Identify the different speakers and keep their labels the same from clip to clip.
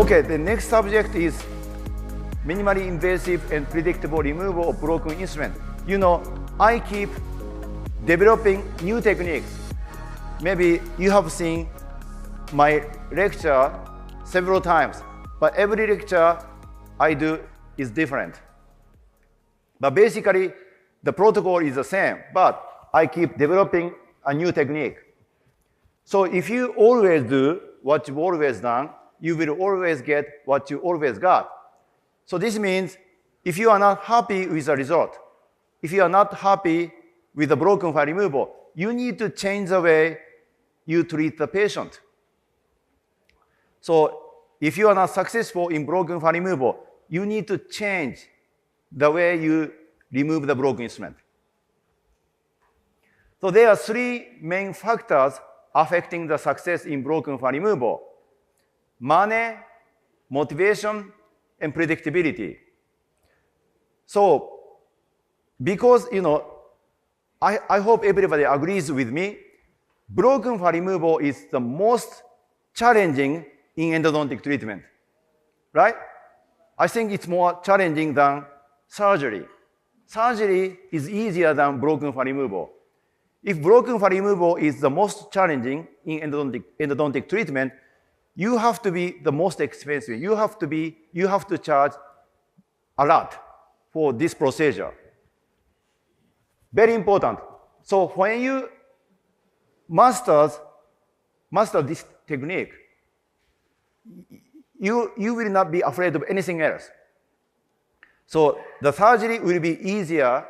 Speaker 1: Okay, the next subject is minimally invasive and predictable removal of broken instrument. You know, I keep developing new techniques. Maybe you have seen my lecture several times, but every lecture I do is different. But basically, the protocol is the same, but I keep developing a new technique. So if you always do what you've always done, you will always get what you always got. So this means if you are not happy with the result, if you are not happy with the broken file removal, you need to change the way you treat the patient. So if you are not successful in broken file removal, you need to change the way you remove the broken instrument. So there are three main factors affecting the success in broken file removal: money, motivation, and predictability. So because, I hope everybody agrees with me, broken file removal is the most challenging in endodontic treatment, right? I think it's more challenging than surgery. Surgery is easier than broken file removal. If broken file removal is the most challenging in endodontic treatment, you have to be the most expensive. You have to charge a lot for this procedure. Very important. So when you master this technique, you will not be afraid of anything else. So the surgery will be easier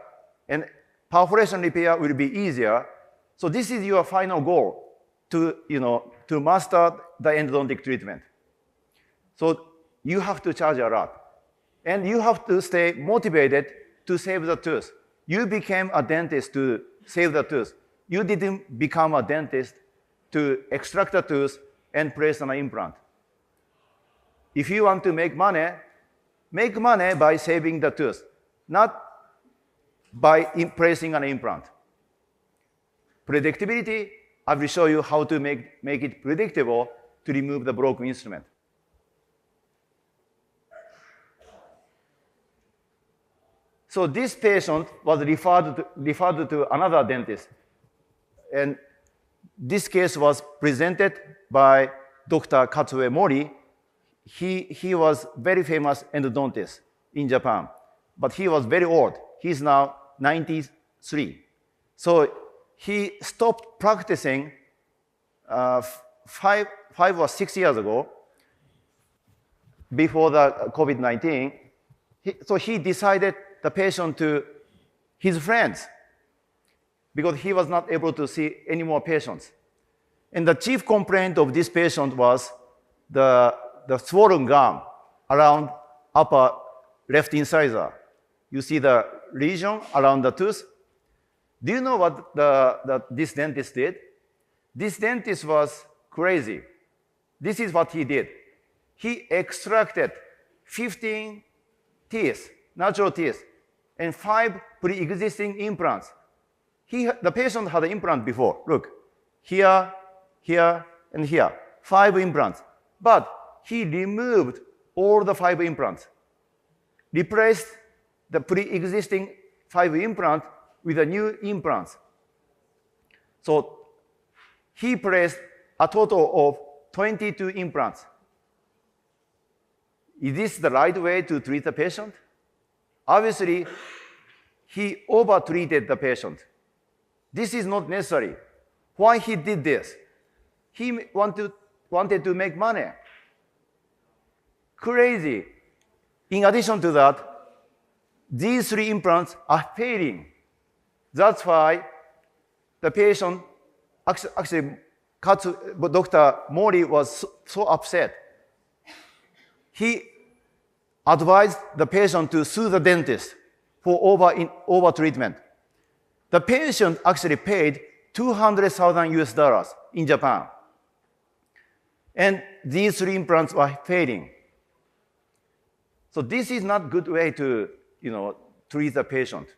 Speaker 1: and perforation repair will be easier. So this is your final goal to master the endodontic treatment. So you have to charge a lot. And you have to stay motivated to save the tooth. You became a dentist to save the tooth. You didn't become a dentist to extract the tooth and place an implant. If you want to make money by saving the tooth, not by placing an implant. Predictability, I will show you how to make it predictable to remove the broken instrument. So this patient was referred to another dentist. And this case was presented by Dr. Katsue Mori. He was very famous endodontist in Japan, but he was very old. He's now 93. So he stopped practicing 5 or 6 years ago, before the COVID-19. So he decided the patient to his friends because he was not able to see any more patients. And the chief complaint of this patient was the swollen gum around upper left incisor. You see the region around the tooth. Do you know what this dentist did? This dentist was crazy. This is what he did. He extracted 15 teeth, natural teeth, and 5 pre-existing implants. The patient had an implant before. Look, here, here, and here. 5 implants. But he removed all the 5 implants, replaced the pre-existing 5 implants with a new implants. So he placed a total of 22 implants. Is this the right way to treat the patient? Obviously, he over-treated the patient. This is not necessary. Why he did this? He wanted to make money. Crazy. In addition to that, these 3 implants are failing. That's why the patient, actually Dr. Mori was so upset. He advised the patient to sue the dentist for over-treatment. The patient actually paid $200,000 in Japan. And these 3 implants were failing. So this is not a good way to, treat the patient.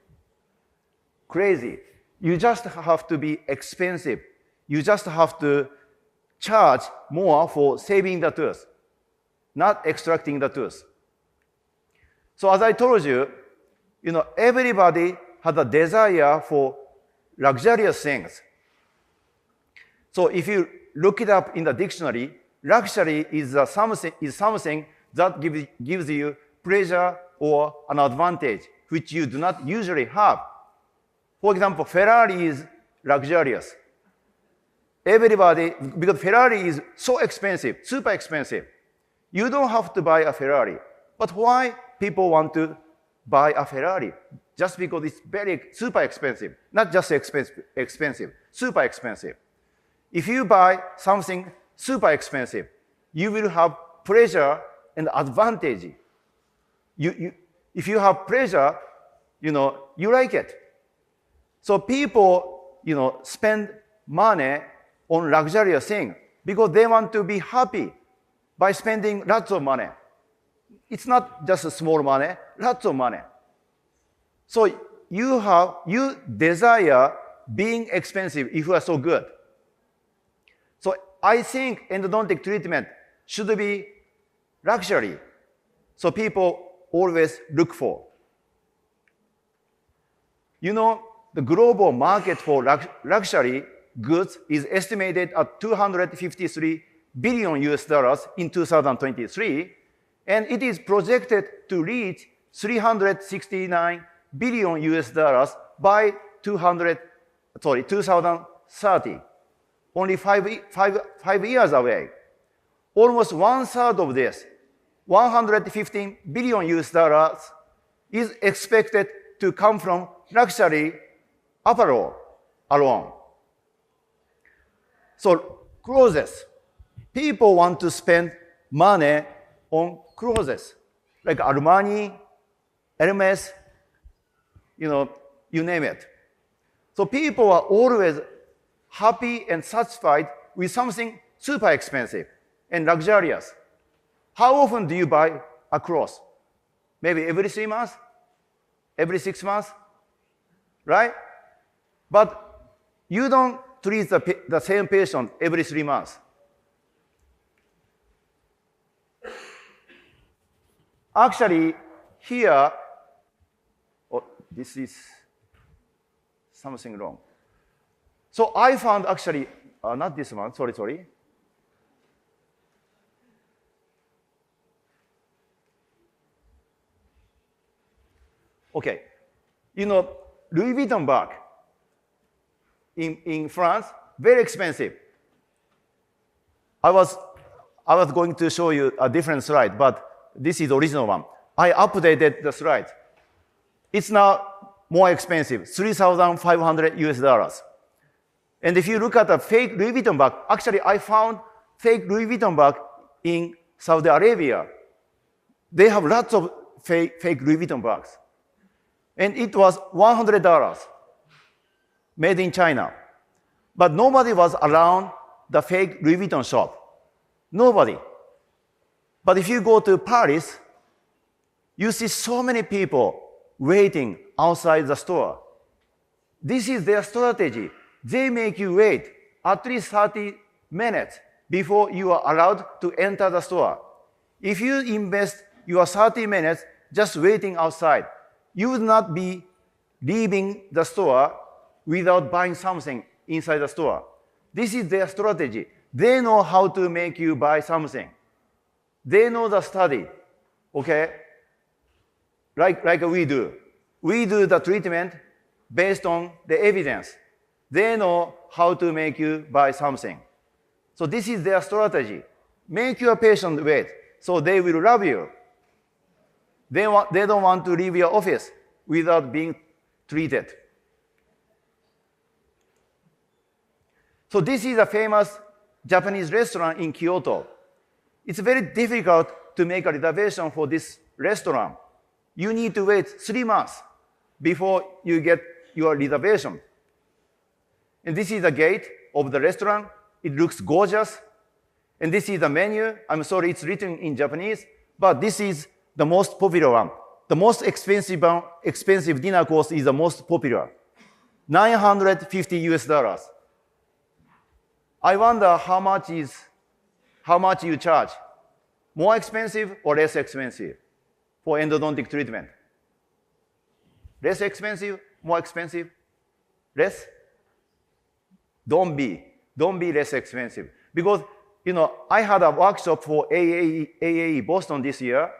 Speaker 1: Crazy. You just have to be expensive. You just have to charge more for saving the tooth. not extracting the tooth. So as I told you, everybody has a desire for luxurious things. So if you look it up in the dictionary, luxury is something that gives you pleasure or an advantage which you do not usually have. For example, Ferrari is luxurious. Everybody, because Ferrari is so expensive, super expensive. You don't have to buy a Ferrari. But why people want to buy a Ferrari? Just because it's super expensive. Not just expensive, super expensive. If you buy something super expensive, you will have pleasure and advantage. If you have pleasure, you like it. So people, spend money on luxurious things because they want to be happy by spending lots of money. It's not just small money, lots of money. So you desire being expensive if you are so good. So I think endodontic treatment should be luxury. So people always look for. The global market for luxury goods is estimated at 253 billion US dollars in 2023, and it is projected to reach 369 billion US dollars by 2030, only five years away. Almost 1/3 of this, 115 billion US dollars, is expected to come from luxury apparel alone. So clothes. People want to spend money on clothes, like Armani, Hermes, you name it. So people are always happy and satisfied with something super expensive and luxurious. How often do you buy a cloth? Maybe every 3 months? Every 6 months? Right? But you don't treat the same patient every 3 months. Actually, here, this is something wrong. So I found actually, not this one, sorry. Okay, Louis Vuitton bag in France, very expensive. I was going to show you a different slide, but this is the original one. I updated the slide. It's now more expensive, 3,500 US dollars. And if you look at a fake Louis Vuitton bag, actually I found fake Louis Vuitton bag in Saudi Arabia. They have lots of fake Louis Vuitton bags. And it was $100, made in China. But nobody was around the fake Louis Vuitton shop. Nobody. But if you go to Paris, you see so many people waiting outside the store. This is their strategy. They make you wait at least 30 minutes before you are allowed to enter the store. If you invest your 30 minutes just waiting outside, you would not be leaving the store without buying something inside the store. This is their strategy. They know how to make you buy something. They know the study, okay? Like we do. We do the treatment based on the evidence. They know how to make you buy something. So this is their strategy. Make your patient wait, so they will love you. They don't want to leave your office without being treated. So this is a famous Japanese restaurant in Kyoto. It's very difficult to make a reservation for this restaurant. You need to wait 3 months before you get your reservation. And this is the gate of the restaurant. It looks gorgeous. And this is the menu. I'm sorry, it's written in Japanese, but this is the most popular one. The most expensive dinner course is the most popular. 950 US dollars. I wonder how much you charge. more expensive or less expensive for endodontic treatment? Less expensive, more expensive, less? Don't be less expensive. Because, I had a workshop for AAE Boston this year,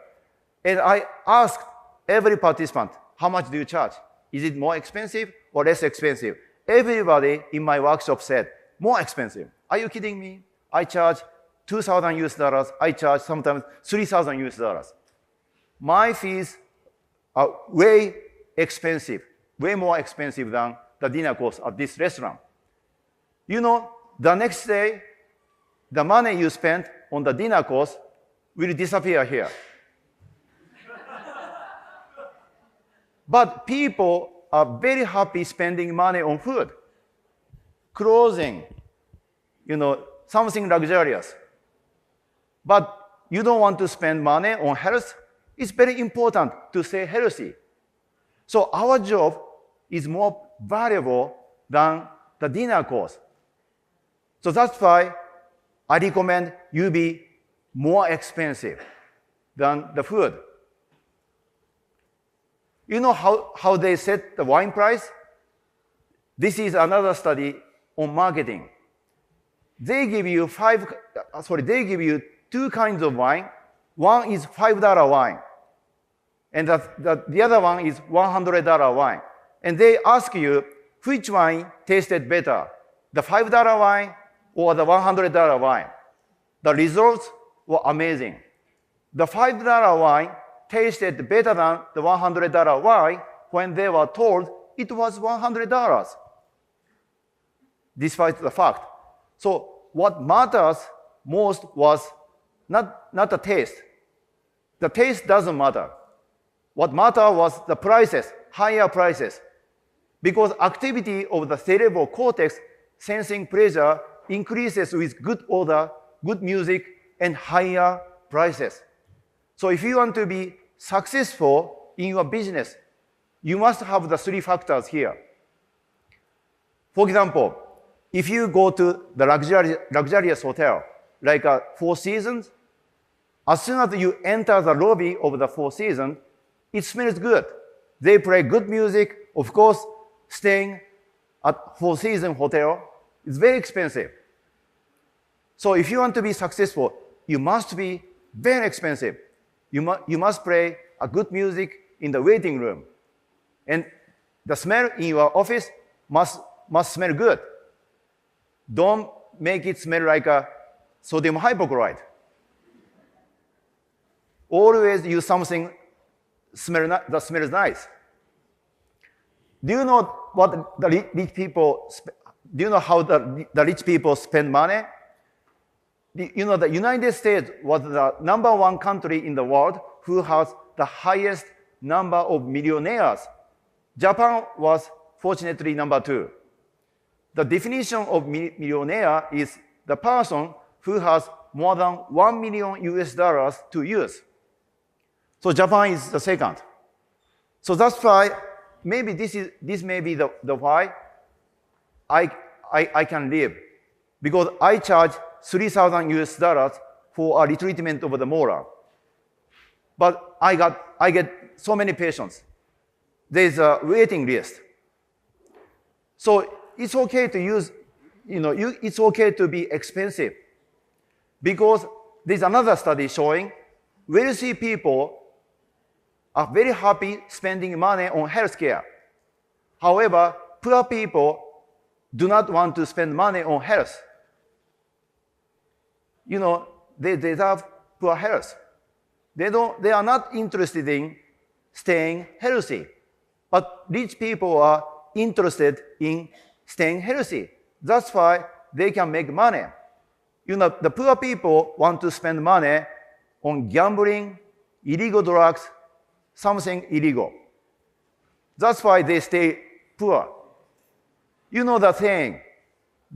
Speaker 1: and I asked every participant, how much do you charge? Is it more expensive or less expensive? Everybody in my workshop said, more expensive. Are you kidding me? I charge $2,000 US. I charge sometimes $3,000 US. My fees are way expensive, way more expensive than the dinner cost at this restaurant. The next day, the money you spent on the dinner cost will disappear here. But people are very happy spending money on food, clothing, something luxurious. But you don't want to spend money on health. It's very important to stay healthy. So our job is more valuable than the dinner cost. So that's why I recommend you be more expensive than the food. You know how they set the wine price? This is another study on marketing. They give you two kinds of wine. One is $5 wine, and the other one is $100 wine. And they ask you which wine tasted better, the $5 wine or the $100 wine. The results were amazing. The $5 wine tasted better than the $100 wine when they were told it was $100, despite the fact. So what matters most was not the taste. The taste doesn't matter. What mattered was the prices, higher prices, because activity of the cerebral cortex sensing pleasure increases with good odor, good music, and higher prices. So if you want to be successful in your business, you must have the three factors here. For example, if you go to the luxurious hotel, like a Four Seasons, as soon as you enter the lobby of the Four Seasons, it smells good. They play good music. Of course, staying at Four Seasons hotel is very expensive. So if you want to be successful, you must be very expensive. You must play a good music in the waiting room. And the smell in your office must smell good. Don't make it smell like a sodium hypochlorite. Always use something that smells nice. Do you know what the rich people? Do you know how the rich people spend money? The United States was the #1 country in the world who has the highest number of millionaires. Japan was fortunately #2. The definition of millionaire is the person who has more than $1 million US to use. So Japan is the second. So that's why maybe this may be the why I can live, because I charge $3,000 US for a retreatment of the molar. But I get so many patients. There's a waiting list. So it's okay to use, it's okay to be expensive, because there's another study showing wealthy people are very happy spending money on healthcare. However, poor people do not want to spend money on health. They deserve poor health. They are not interested in staying healthy. But rich people are interested in staying healthy. That's why they can make money. The poor people want to spend money on gambling, illegal drugs, something illegal. That's why they stay poor. You know the saying,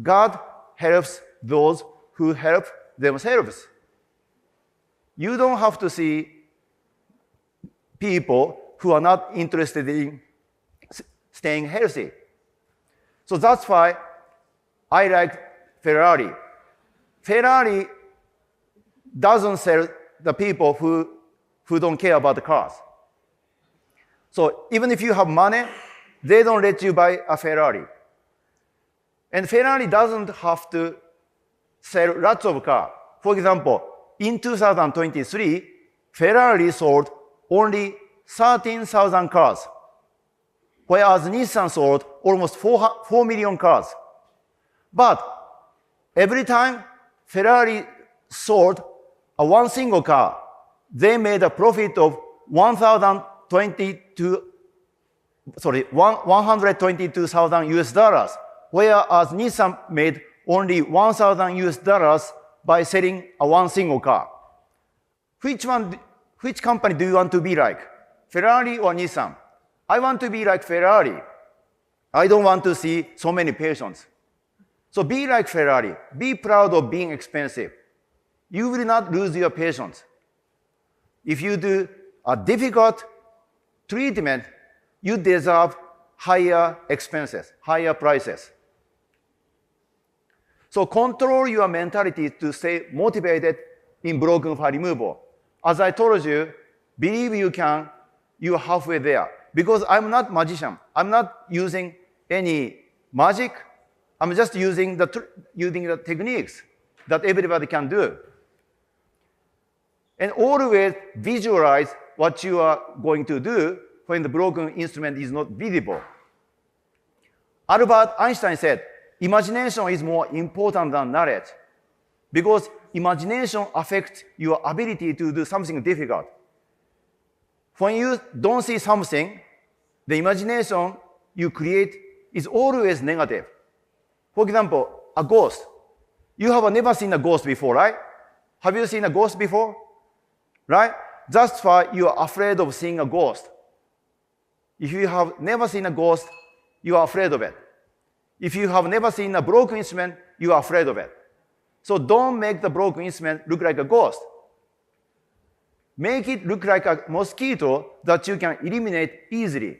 Speaker 1: God helps those who help themselves. You don't have to see people who are not interested in staying healthy. So that's why I like Ferrari. Ferrari doesn't sell the people who don't care about the cars. So even if you have money, they don't let you buy a Ferrari. And Ferrari doesn't have to sell lots of cars. For example, in 2023, Ferrari sold only 13,000 cars, whereas Nissan sold almost 4 million cars. But every time Ferrari sold one single car, they made a profit of 122,000 US dollars, whereas Nissan made only 1,000 US dollars by selling one single car. Which company do you want to be like? Ferrari or Nissan? I want to be like Ferrari. I don't want to see so many patients. So be like Ferrari. Be proud of being expensive. You will not lose your patients. If you do a difficult treatment, you deserve higher expenses, higher prices. So control your mentality to stay motivated in broken file removal. As I told you, believe you can, you're halfway there. Because I'm not a magician. I'm not using any magic. I'm just using the techniques that everybody can do. And always visualize what you are going to do when the broken instrument is not visible. Albert Einstein said, imagination is more important than knowledge because imagination affects your ability to do something difficult. When you don't see something, the imagination you create is always negative. For example, a ghost. You have never seen a ghost before, right? Have you seen a ghost before? Right? That's why you are afraid of seeing a ghost. If you have never seen a ghost, you are afraid of it. If you have never seen a broken instrument, you are afraid of it. So don't make the broken instrument look like a ghost. Make it look like a mosquito that you can eliminate easily.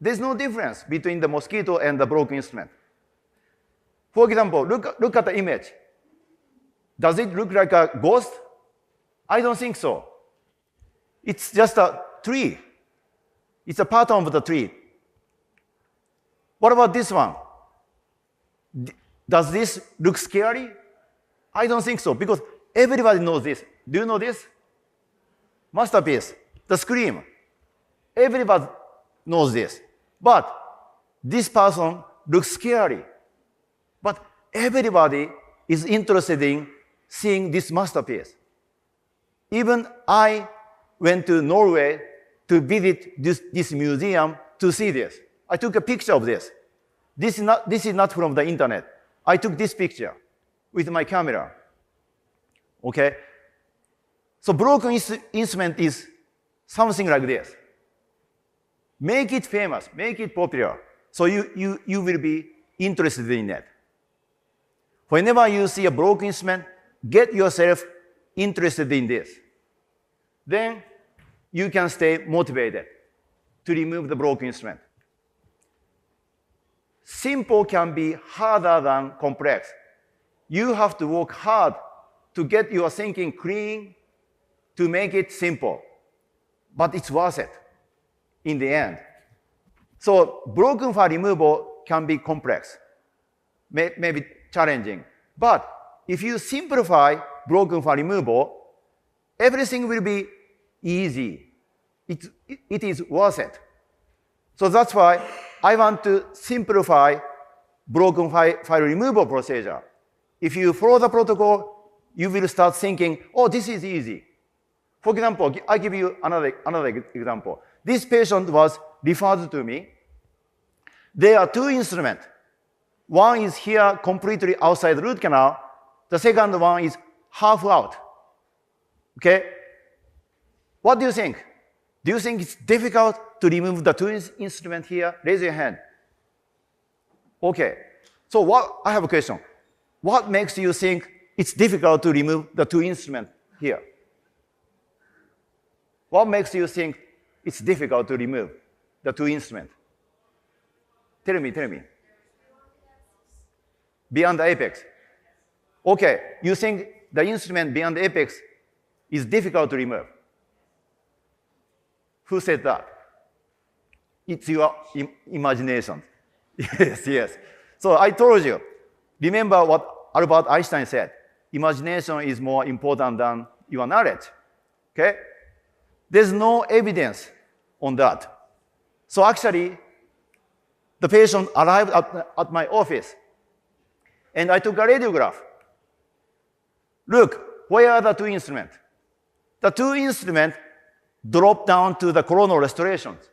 Speaker 1: There's no difference between the mosquito and the broken instrument. For example, look at the image. Does it look like a ghost? I don't think so. It's just a tree. It's a pattern of the tree. What about this one? Does this look scary? I don't think so, because everybody knows this. Do you know this? Masterpiece, the scream. Everybody knows this. But this person looks scary. But everybody is interested in seeing this masterpiece. Even I went to Norway to visit this museum to see this. I took a picture of this. This is not from the internet. I took this picture with my camera. Okay? So broken instrument is something like this. Make it famous, make it popular, so you will be interested in it. Whenever you see a broken instrument, get yourself interested in this. Then you can stay motivated to remove the broken instrument. Simple can be harder than complex. You have to work hard to get your thinking clean, to make it simple. But it's worth it in the end. So broken file removal can be complex, maybe challenging. But if you simplify broken file removal, everything will be easy. It is worth it. So that's why I want to simplify broken file removal procedure. If you follow the protocol, you will start thinking, oh, this is easy. For example, I give you another example. This patient was referred to me. There are two instruments. One is here completely outside the root canal. The second one is half out. Okay? What do you think? Do you think it's difficult to remove the two instruments here? Raise your hand. Okay. So I have a question. What makes you think it's difficult to remove the two instruments here? What makes you think it's difficult to remove the two instruments? Tell me. Beyond the apex. Okay, you think the instrument beyond the apex is difficult to remove. Who said that? It's your imagination. Yes, yes. So I told you, remember what Albert Einstein said. Imagination is more important than your knowledge. Okay? There's no evidence on that. So actually, the patient arrived at my office, and I took a radiograph. Look, where are the two instruments? The two instruments dropped down to the coronal restorations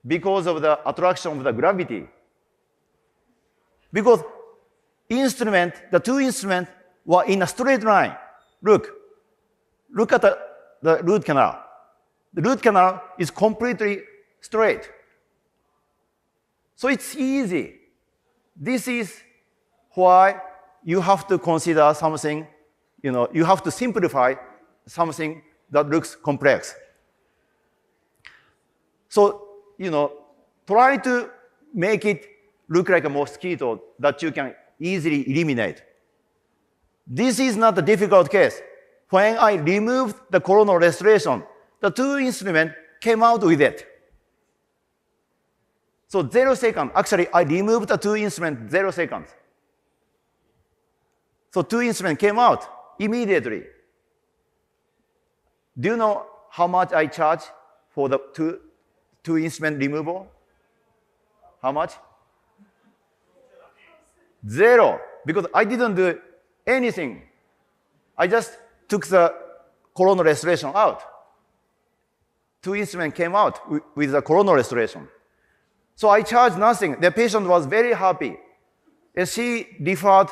Speaker 1: because of the attraction of the gravity. Because the two instruments were in a straight line. Look at the root canal. The root canal is completely straight. So it's easy. This is why you have to consider something, you have to simplify something that looks complex. So, try to make it look like a mosquito that you can easily eliminate. This is not a difficult case. When I removed the coronal restoration, the two instruments came out with it. So 0 seconds. Actually, I removed the two instruments 0 seconds. So two instruments came out immediately. Do you know how much I charge for the two instrument removal? How much? 0, because I didn't do anything. I just took the coronal restoration out. Two instruments came out with the coronal restoration. So I charged nothing. The patient was very happy. And she referred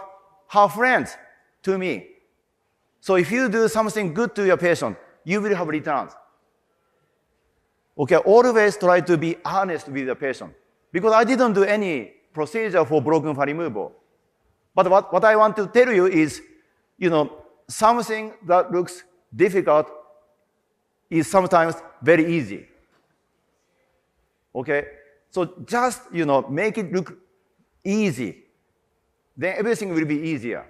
Speaker 1: her friends to me. So if you do something good to your patient, you will have returns. Okay, always try to be honest with the patient. Because I didn't do any procedure for broken fat removal. But what I want to tell you is, something that looks difficult is sometimes very easy. Okay? So just, make it look easy. Then everything will be easier.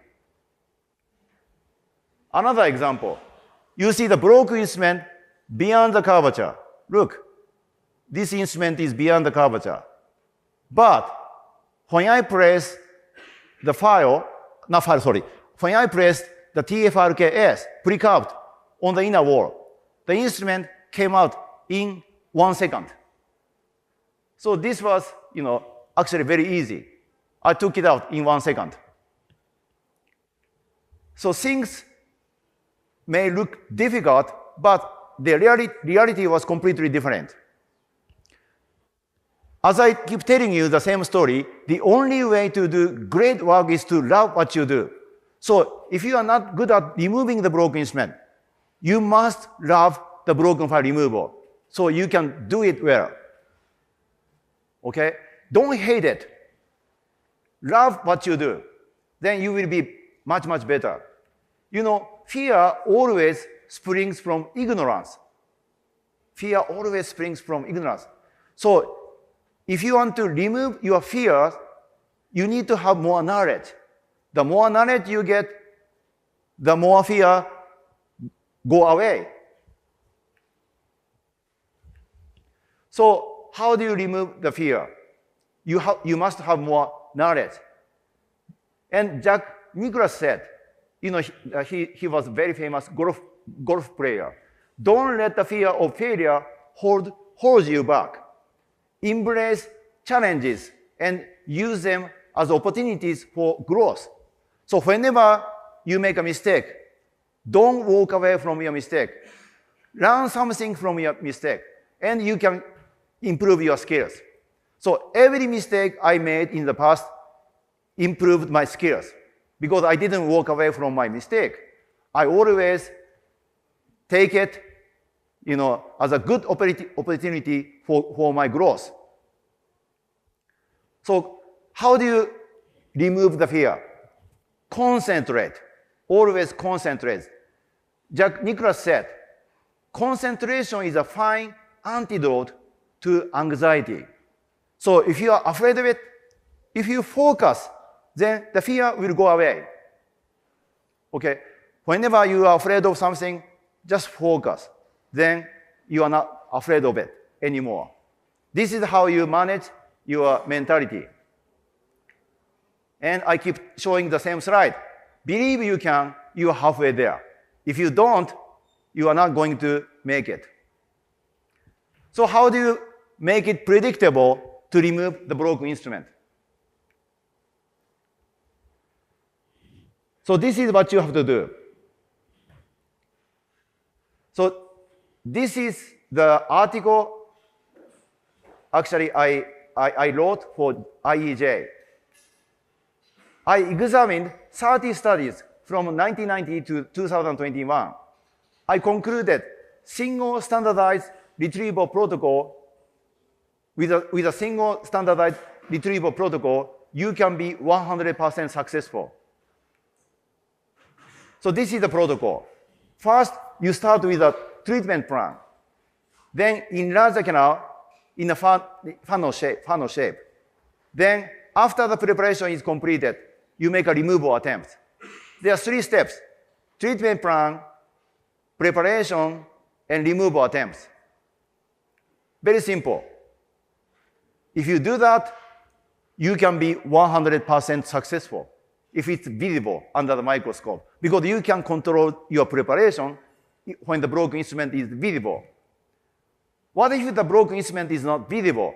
Speaker 1: Another example. You see the broken instrument beyond the curvature. Look, this instrument is beyond the curvature. But when I press the when I pressed the TFRKS, pre-curved, on the inner wall, the instrument came out in 1 second. So this was, actually very easy. I took it out in 1 second. So things may look difficult, but the reality was completely different. As I keep telling you the same story, the only way to do great work is to love what you do. So if you are not good at removing the broken instrument, you must love the broken file removal so you can do it well. Okay? Don't hate it. Love what you do. Then you will be much, much better. Fear always springs from ignorance. Fear always springs from ignorance. So if you want to remove your fears, you need to have more knowledge. The more knowledge you get, the more fear go away. So how do you remove the fear? You must have more knowledge. And Jack Nicklaus said, he was a very famous golf player. Don't let the fear of failure hold you back. Embrace challenges and use them as opportunities for growth. So whenever you make a mistake, don't walk away from your mistake. Learn something from your mistake, and you can improve your skills. So every mistake I made in the past improved my skills because I didn't walk away from my mistake. I always take it, as a good opportunity for my growth. So how do you remove the fear? Concentrate. Always concentrate. Jack Nicklaus said, concentration is a fine antidote to anxiety. So if you are afraid of it, if you focus, then the fear will go away. Okay? Whenever you are afraid of something, just focus. Then you are not afraid of it anymore. This is how you manage your mentality. And I keep showing the same slide. Believe you can, you are halfway there. If you don't, you are not going to make it. So how do you make it predictable to remove the broken instrument? So this is what you have to do. So this is the article actually I wrote for IEJ. I examined 30 studies from 1990 to 2021. I concluded single standardized retrieval protocol with a single standardized retrieval protocol, you can be 100% successful. So this is the protocol. First, you start with a treatment plan. Then enlarge the canal in a funnel shape. Then, after the preparation is completed, you make a removal attempt. There are 3 steps: treatment plan, preparation, and removal attempts. Very simple. If you do that, you can be 100% successful if it's visible under the microscope, because you can control your preparation when the broken instrument is visible. What if the broken instrument is not visible?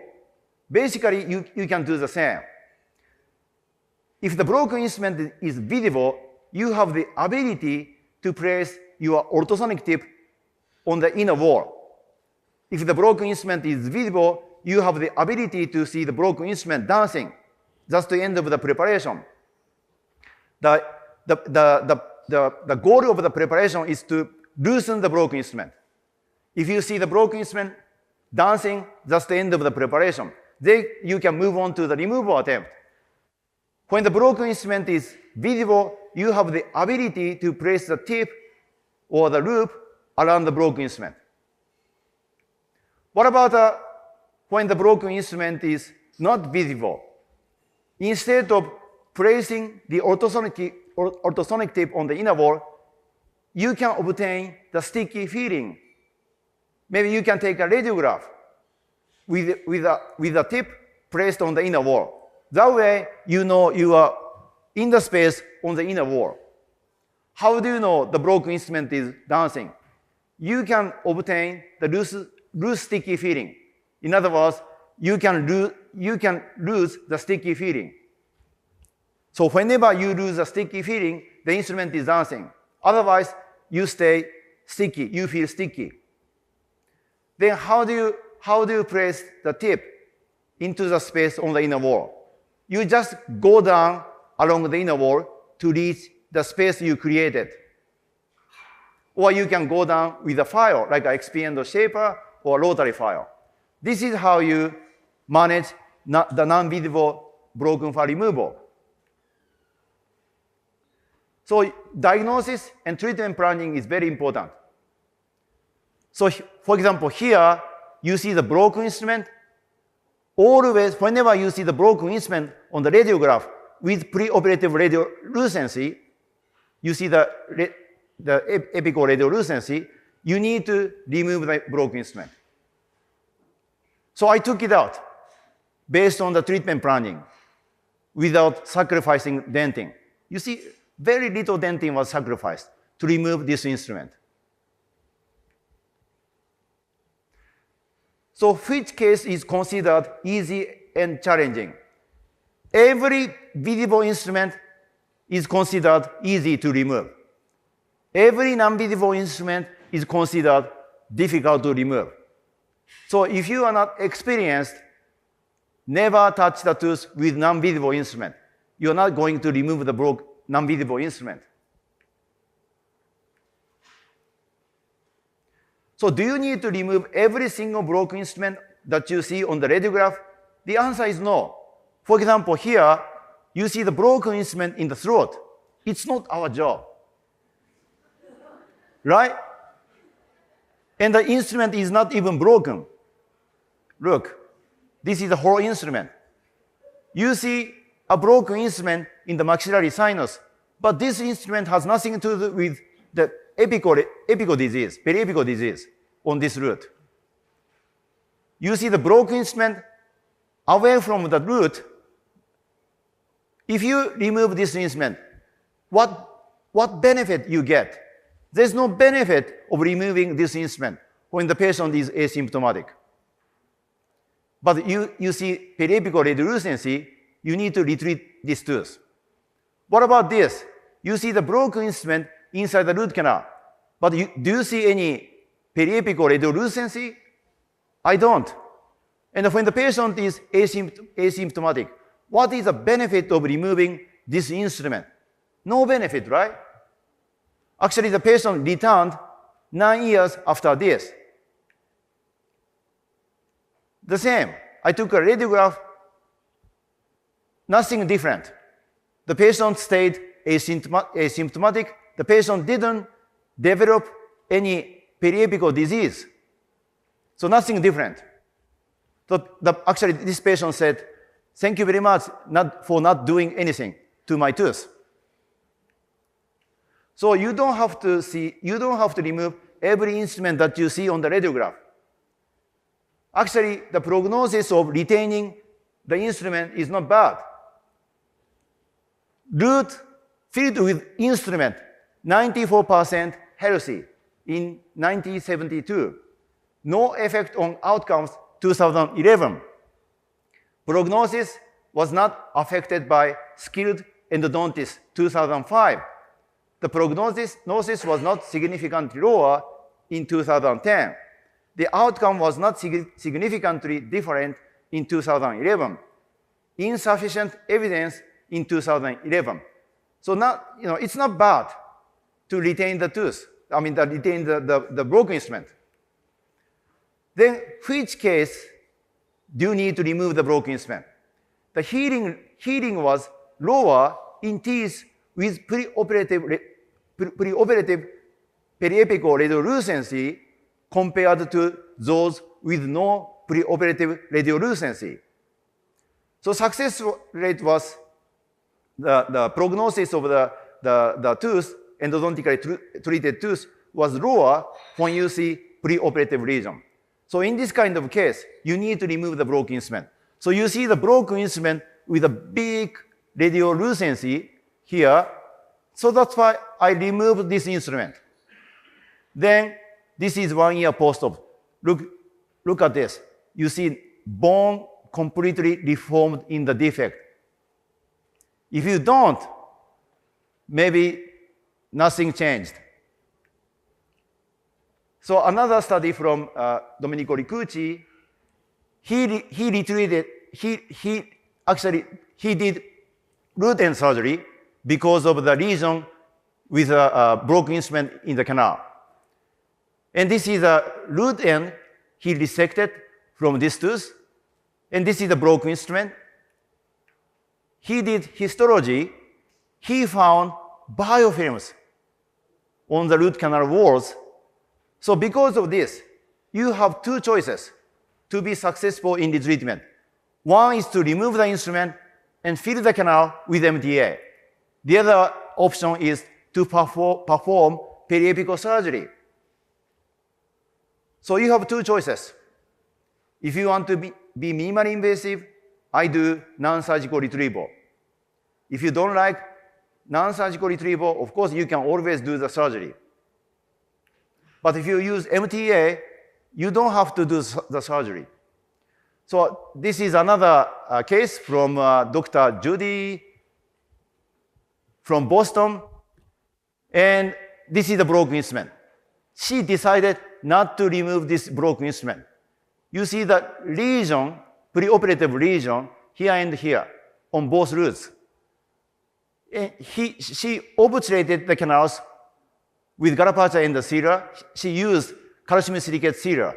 Speaker 1: Basically, you can do the same. If the broken instrument is visible, you have the ability to place your ultrasonic tip on the inner wall. If the broken instrument is visible, you have the ability to see the broken instrument dancing. That's the end of the preparation. The goal of the preparation is to loosen the broken instrument. If you see the broken instrument dancing, that's the end of the preparation. Then you can move on to the removal attempt. When the broken instrument is visible, you have the ability to place the tip or the loop around the broken instrument. What about when the broken instrument is not visible? Instead of placing the ultrasonic tip on the inner wall, you can obtain the sticky feeling. Maybe you can take a radiograph with a tip placed on the inner wall. That way, you know you are in the space on the inner wall. How do you know the broken instrument is dancing? You can obtain the loose sticky feeling. In other words, you can lose the sticky feeling. So whenever you lose a sticky feeling, the instrument is dancing. Otherwise, you stay sticky, you feel sticky. Then how do you place the tip into the space on the inner wall? You just go down along the inner wall to reach the space you created. Or you can go down with a file, like an expand shaper or rotary file. This is how you manage the non-visible broken file removal. So diagnosis and treatment planning is very important. So for example, here you see the broken instrument. Always, whenever you see the broken instrument on the radiograph with preoperative radiolucency, you see the epical radiolucency, you need to remove the broken instrument. So I took it out based on the treatment planning without sacrificing dentin. You see, very little dentin was sacrificed to remove this instrument. So which case is considered easy and challenging? Every visible instrument is considered easy to remove. Every non-visible instrument is considered difficult to remove. So if you are not experienced, never touch the tooth with non-visible instrument. You are not going to remove the non-visible instrument. So do you need to remove every single broken instrument that you see on the radiograph? The answer is no. For example, here, you see the broken instrument in the throat. It's not our job. Right? And the instrument is not even broken. Look, this is the whole instrument. You see a broken instrument in the maxillary sinus, but this instrument has nothing to do with epical disease, periapical disease on this root. You see the broken instrument away from the root. If you remove this instrument, what benefit you get? There's no benefit of removing this instrument when the patient is asymptomatic. But you see periapical radiolucency, you need to retreat this tooth. What about this? You see the broken instrument inside the root canal. But do you see any periapical radiolucency? I don't. And when the patient is asymptomatic, what is the benefit of removing this instrument? No benefit, right? Actually, the patient returned 9 years after this. The same. I took a radiograph, nothing different. The patient stayed asymptomatic. The patient didn't develop any periapical disease. So nothing different. So actually, this patient said, thank you very much for not doing anything to my tooth. So you don't have to remove every instrument that you see on the radiograph. Actually, the prognosis of retaining the instrument is not bad. Root filled with instrument, 94% healthy in 1972. No effect on outcomes, 2011. Prognosis was not affected by skilled endodontist, 2005. The prognosis was not significantly lower in 2010. The outcome was not significantly different in 2011. Insufficient evidence in 2011. So it's not bad to retain the tooth. Retain the broken instrument. Then, which case do you need to remove the broken instrument? The healing was lower in teeth with preoperative periapical radiolucency compared to those with no preoperative radiolucency. So success rate was the prognosis of the tooth, endodontically treated tooth, was lower when you see preoperative lesion. So in this kind of case, you need to remove the broken instrument. So you see the broken instrument with a big radiolucency here. So that's why I removed this instrument. Then this is 1 year post-op. Look at this. You see bone completely reformed in the defect. If you don't, maybe nothing changed. So another study from Domenico Ricucci, he did root end surgery because of the lesion with a broken instrument in the canal. And this is a root end he resected from this tooth. And this is a broken instrument. He did histology. He found biofilms on the root canal walls. So because of this, you have two choices to be successful in the treatment. One is to remove the instrument and fill the canal with MTA. The other option is to perform periapical surgery. So you have two choices. If you want to be minimally invasive, I do non-surgical retrieval. If you don't like non-surgical retrieval, of course, you can always do the surgery. But if you use MTA, you don't have to do the surgery. So this is another case from Dr. Judy from Boston. And this is the broken instrument. She decided not to remove this broken instrument. You see the lesion, preoperative lesion, here and here on both roots. And she obturated the canals with Garapacha and the sealer. She used calcium silicate sealer.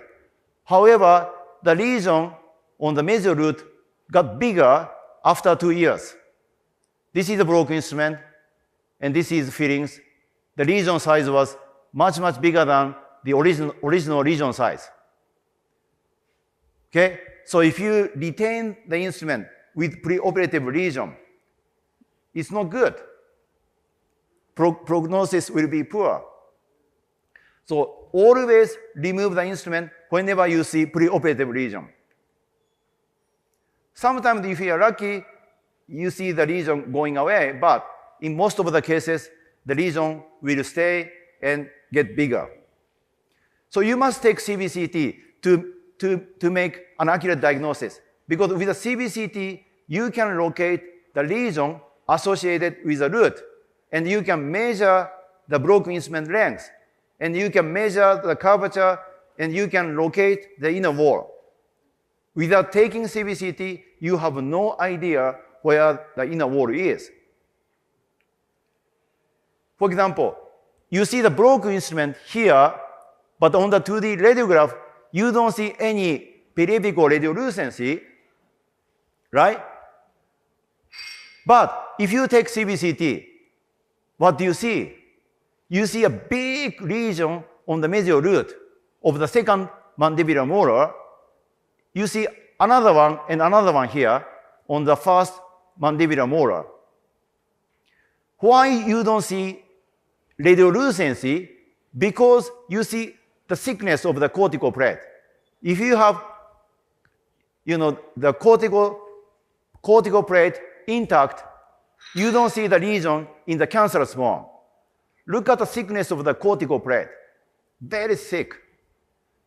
Speaker 1: However, the lesion on the major root got bigger after 2 years. This is the broken instrument, and this is fillings. The lesion size was much, much bigger than the original lesion size. Okay? So if you retain the instrument with preoperative lesion, it's not good. Prognosis will be poor. So always remove the instrument whenever you see preoperative lesion. Sometimes if you are lucky, you see the lesion going away, but in most of the cases, the lesion will stay and get bigger. So you must take CBCT to make an accurate diagnosis. Because with a CBCT, you can locate the lesion associated with the root, and you can measure the broken instrument length, and you can measure the curvature, and you can locate the inner wall. Without taking CBCT, you have no idea where the inner wall is. For example, you see the broken instrument here, but on the 2D radiograph, you don't see any periapical radiolucency, right? But if you take CBCT, what do you see? You see a big lesion on the medial root of the second mandibular molar. You see another one and another one here on the first mandibular molar. Why you don't see radiolucency? Because you see the thickness of the cortical plate. If you have, the cortical plate intact, you don't see the lesion in the cancerous bone. Look at the thickness of the cortical plate. Very thick.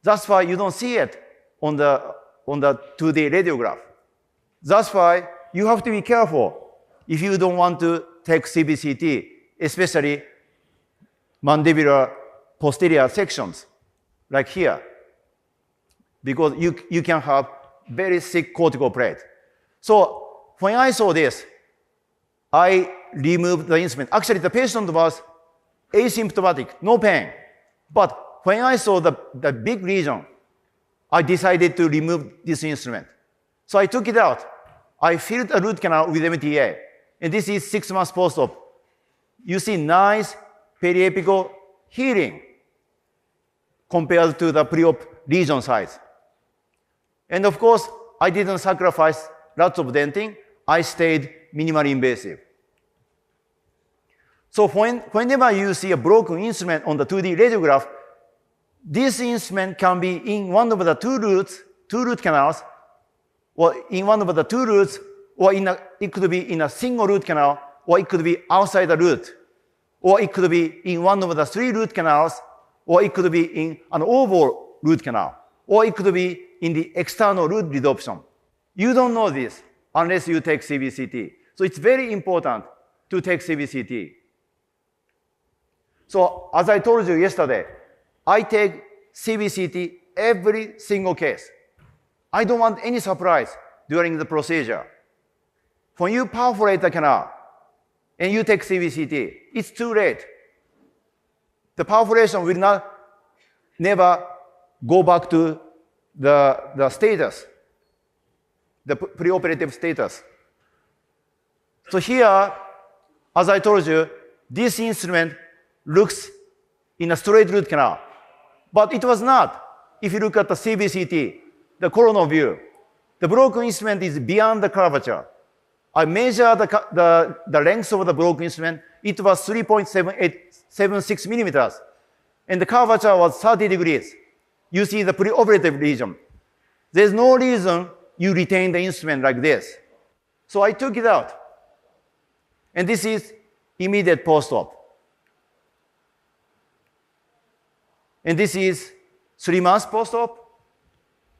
Speaker 1: That's why you don't see it on the 2D radiograph. That's why you have to be careful if you don't want to take CBCT, especially mandibular posterior sections, like here, because you can have very thick cortical plate. So when I saw this, I removed the instrument. Actually, the patient was asymptomatic, no pain. But when I saw the big lesion, I decided to remove this instrument. So I took it out. I filled a root canal with MTA. And this is 6 months post-op. You see nice periapical healing compared to the pre-op lesion size. And of course, I didn't sacrifice lots of denting. I stayed minimally invasive. So whenever you see a broken instrument on the 2D radiograph, this instrument can be in one of the two root canals, or in one of the two roots, or it could be in a single root canal, or it could be outside the root, or it could be in one of the 3 root canals, or it could be in an oval root canal, or it could be in the external root resorption. You don't know this unless you take CBCT. So it's very important to take CBCT. So as I told you yesterday, I take CBCT every single case. I don't want any surprise during the procedure. When you perforate the canal and you take CBCT, it's too late. The perforation will never go back to the status, the preoperative status. So here, as I told you, this instrument looks in a straight root canal, but it was not. If you look at the CBCT, the coronal view, the broken instrument is beyond the curvature. I measured the length of the broken instrument. It was 3.76 millimeters, and the curvature was 30 degrees. You see the preoperative lesion. There's no reason you retain the instrument like this. So I took it out. And this is immediate post-op. And this is 3 months post-op.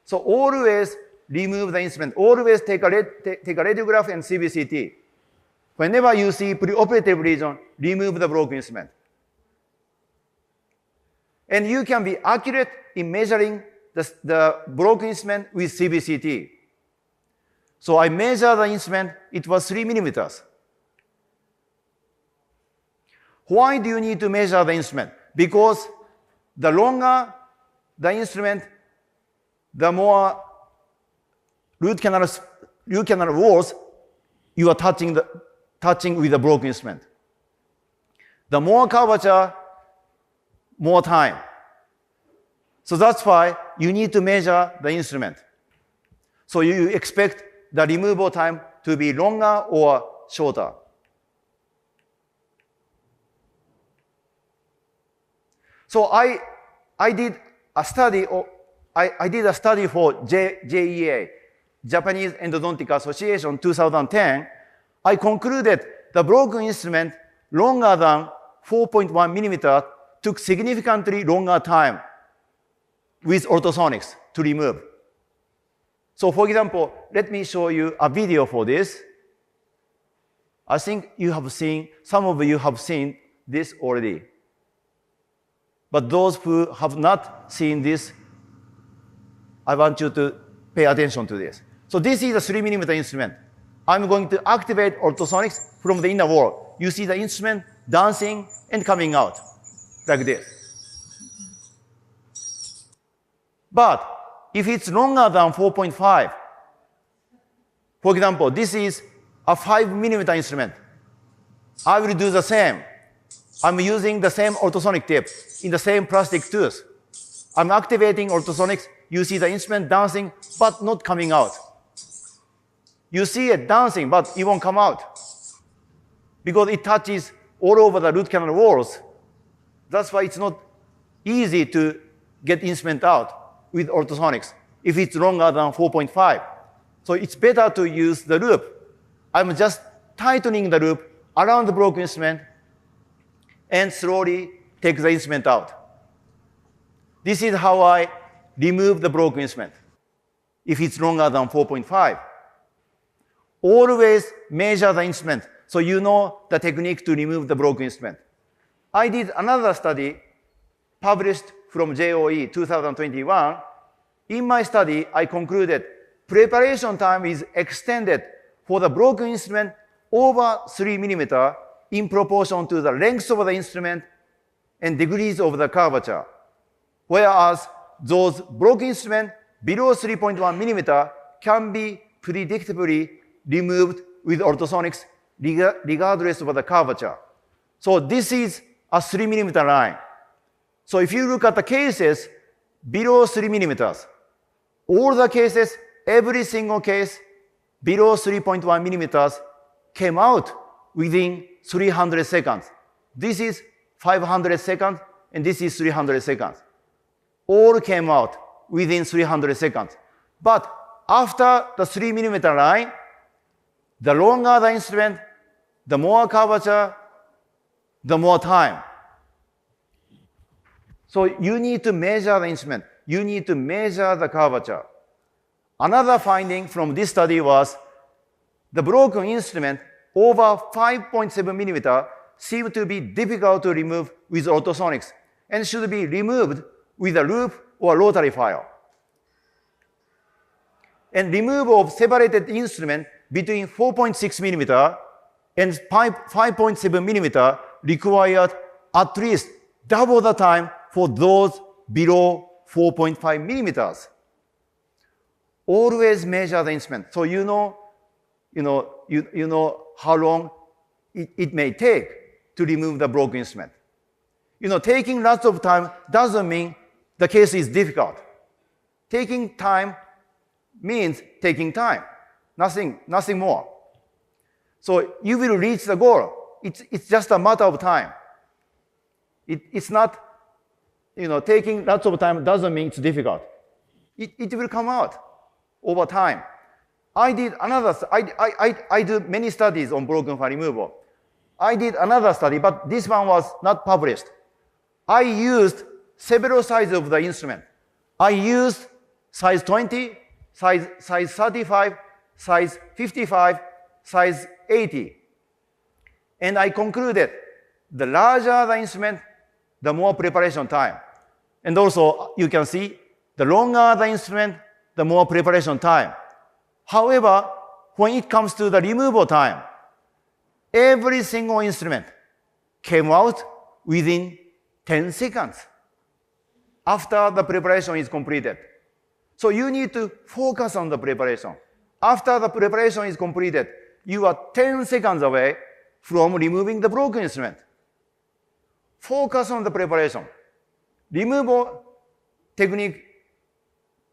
Speaker 1: So always remove the instrument. Always take a radiograph and CBCT. Whenever you see preoperative lesion, remove the broken instrument. And you can be accurate in measuring the broken instrument with CBCT. So I measured the instrument. It was 3 millimeters. Why do you need to measure the instrument? Because the longer the instrument, the more root canal walls you are touching with the broken instrument. The more curvature, more time. So that's why you need to measure the instrument. So you expect the removal time to be longer or shorter. So I I did a study, I did a study for JEA, Japanese Endodontic Association, 2010. I concluded the broken instrument longer than 4.1 millimeter took significantly longer time with ultrasonics to remove. So for example, let me show you a video for this. I think you have seen, some of you have seen this already. But those who have not seen this, I want you to pay attention to this. So this is a 3 millimeter instrument. I'm going to activate ultrasonics from the inner wall. You see the instrument dancing and coming out like this. But if it's longer than 4.5, for example, this is a 5 millimeter instrument. I will do the same. I'm using the same ultrasonic tip in the same plastic tooth. I'm activating ultrasonics. You see the instrument dancing, but not coming out. You see it dancing, but it won't come out because it touches all over the root canal walls. That's why it's not easy to get instrument out with ultrasonics if it's longer than 4.5. So it's better to use the loop. I'm just tightening the loop around the broken instrument and slowly take the instrument out. This is how I remove the broken instrument if it's longer than 4.5. Always measure the instrument so you know the technique to remove the broken instrument. I did another study published from JOE 2021. In my study, I concluded preparation time is extended for the broken instrument over 3 millimeter in proportion to the length of the instrument and degrees of the curvature. Whereas those broken instruments below 3.1 millimeter can be predictably removed with ultrasonics regardless of the curvature. So this is a 3 millimeter line. So if you look at the cases below 3 millimeters, all the cases, every single case below 3.1 millimeters came out within 300 seconds. This is 500 seconds, and this is 300 seconds. All came out within 300 seconds. But after the 3 millimeter line, the longer the instrument, the more curvature, the more time. So you need to measure the instrument. You need to measure the curvature. Another finding from this study was the broken instrument over 5.7 millimeter seemed to be difficult to remove with ultrasonics and should be removed with a loop or rotary file. And removal of separated instrument between 4.6 millimeter and 5.7 millimeter required at least double the time for those below 4.5 millimeters. Always measure the instrument, so you know how long it may take to remove the broken instrument. Taking lots of time doesn't mean the case is difficult. Taking time means taking time, nothing more. So you will reach the goal. It's just a matter of time. It's not, taking lots of time doesn't mean it's difficult. It will come out over time. I do many studies on broken file removal. I did another study, but this one was not published. I used several sizes of the instrument. I used size 20, size 35, size 55, size 80. And I concluded the larger the instrument, the more preparation time. And also, you can see, the longer the instrument, the more preparation time. However, when it comes to the removal time, every single instrument came out within 10 seconds after the preparation is completed. So you need to focus on the preparation. After the preparation is completed, you are 10 seconds away from removing the broken instrument. Focus on the preparation. Removal technique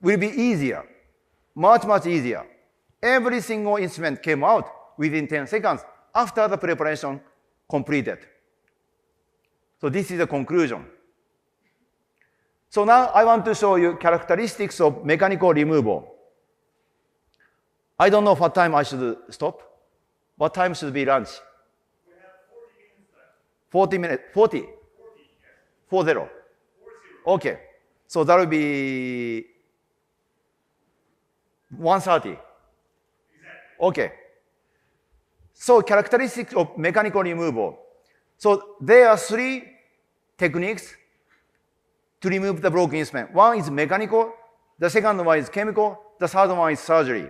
Speaker 1: will be easier, much easier. Every single instrument came out within 10 seconds after the preparation completed. So this is the conclusion. So now I want to show you characteristics of mechanical removal. I don't know what time I should stop. What time should be lunch?
Speaker 2: We have 40 minutes left.
Speaker 1: 40 minutes. 40?
Speaker 2: 40, yes.
Speaker 1: 40.
Speaker 2: 40.
Speaker 1: Okay. So that will be 1:30.
Speaker 2: Exactly.
Speaker 1: Okay. So characteristics of mechanical removal. So there are three techniques to remove the broken instrument. One is mechanical, the second one is chemical, the third one is surgery.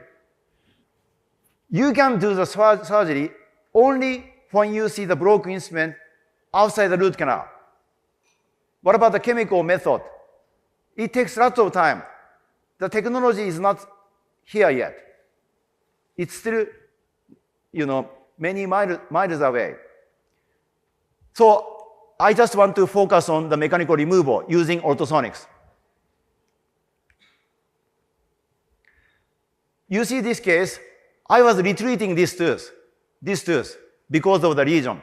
Speaker 1: You can do the surgery only when you see the broken instrument outside the root canal. What about the chemical method? It takes lots of time. The technology is not here yet. It's still, many miles away. So I just want to focus on the mechanical removal using ultrasonics. You see this case, I was retreating this tooth, because of the lesion.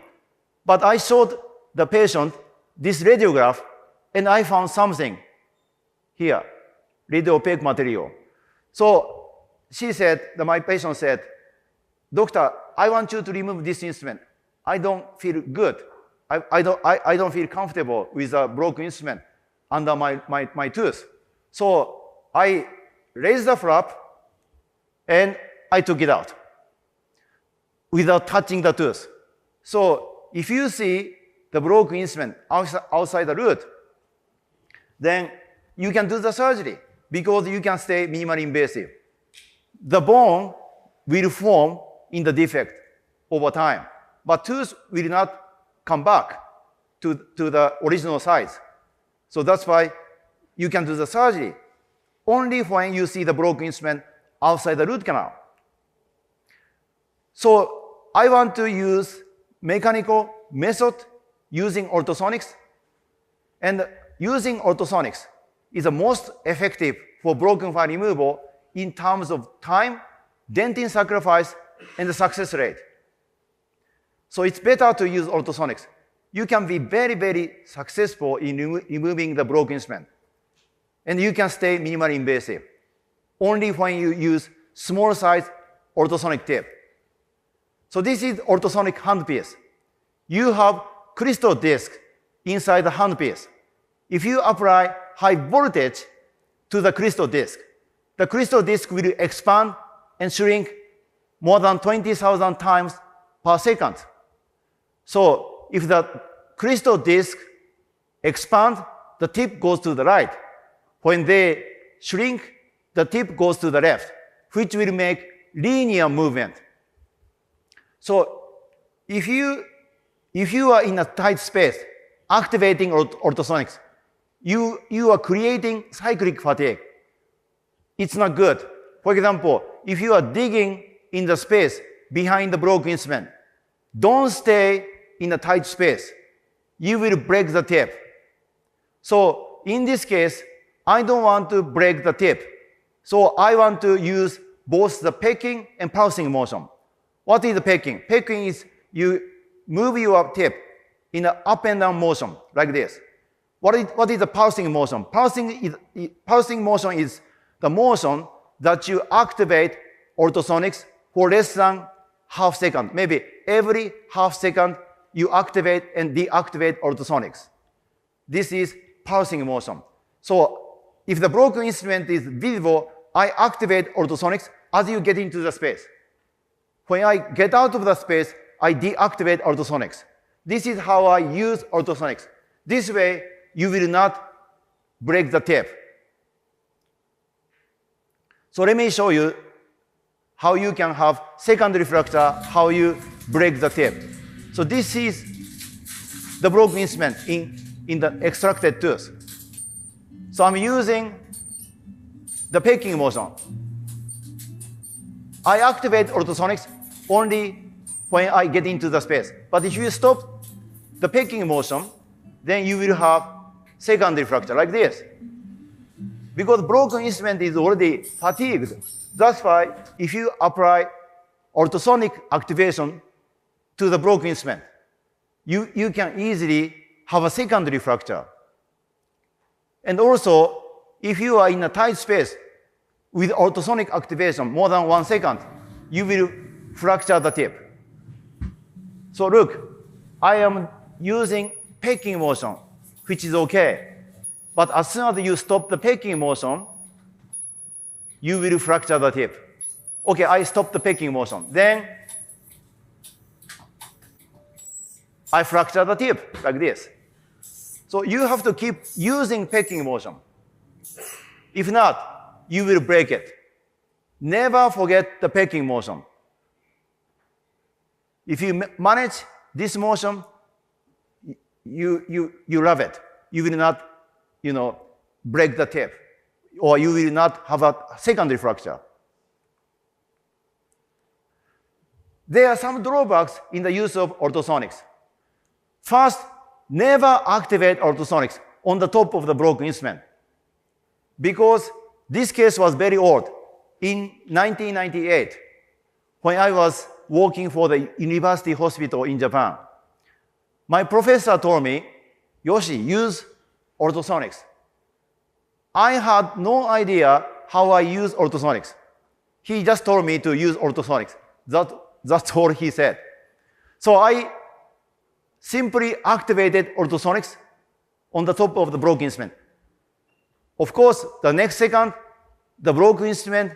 Speaker 1: But I showed the patient this radiograph, and I found something here, radio-opaque material. So my patient said, "Doctor, I want you to remove this instrument. I don't feel good. I don't feel comfortable with a broken instrument under my tooth." So I raised the flap and I took it out without touching the tooth. So if you see the broken instrument outside the root, then you can do the surgery because you can stay minimally invasive. The bone will form in the defect over time, but tooth will not come back to the original size. So that's why you can do the surgery only when you see the broken instrument outside the root canal. So I want to use mechanical method using ultrasonics, and using ultrasonics is the most effective for broken file removal in terms of time, dentin sacrifice, and the success rate. So it's better to use ultrasonics. You can be very, very successful in removing the broken instrument. And you can stay minimally invasive only when you use small size ultrasonic tape. So this is ultrasonic handpiece. You have crystal disc inside the handpiece. If you apply high voltage to the crystal disc will expand and shrink more than 20,000 times per second. So if the crystal disc expands, the tip goes to the right. When they shrink, the tip goes to the left, which will make linear movement. So if you are in a tight space, activating ultrasonics, you are creating cyclic fatigue. It's not good. For example, if you are digging in the space behind the broken instrument, don't stay in a tight space. You will break the tip. So in this case, I don't want to break the tip. So I want to use both the pecking and pulsing motion. What is the pecking? Pecking is you move your tip in an up and down motion like this. What is the pulsing motion? Pulsing motion is the motion that you activate ultrasonics for less than half second. Maybe every half second you activate and deactivate ultrasonics. This is pulsing motion. So if the broken instrument is visible, I activate ultrasonics as you get into the space. When I get out of the space, I deactivate ultrasonics. This is how I use ultrasonics. This way, you will not break the tip. So let me show you how you can have secondary fracture, how you break the tip. So this is the broken instrument in the extracted tooth. So I'm using the pecking motion. I activate ultrasonics only when I get into the space. But if you stop the pecking motion, then you will have secondary fracture like this. Because broken instrument is already fatigued. That's why if you apply ultrasonic activation to the broken instrument, you can easily have a secondary fracture. And also, if you are in a tight space with ultrasonic activation more than 1 second, you will fracture the tip. So look, I am using pecking motion, which is okay. But as soon as you stop the pecking motion, you will fracture the tip. Okay, I stop the pecking motion. Then I fracture the tip like this. So you have to keep using pecking motion. If not, you will break it. Never forget the pecking motion. If you manage this motion, you love it. You will not, break the tip, or you will not have a secondary fracture. There are some drawbacks in the use of ultrasonics. First, never activate ultrasonics on the top of the broken instrument, because this case was very old. In 1998, when I was working for the university hospital in Japan, my professor told me, Yoshi, use ultrasonics. I had no idea how I use ultrasonics. He just told me to use ultrasonics. That's all he said. So I simply activated ultrasonics on the top of the broken instrument. Of course, the next second, the broken instrument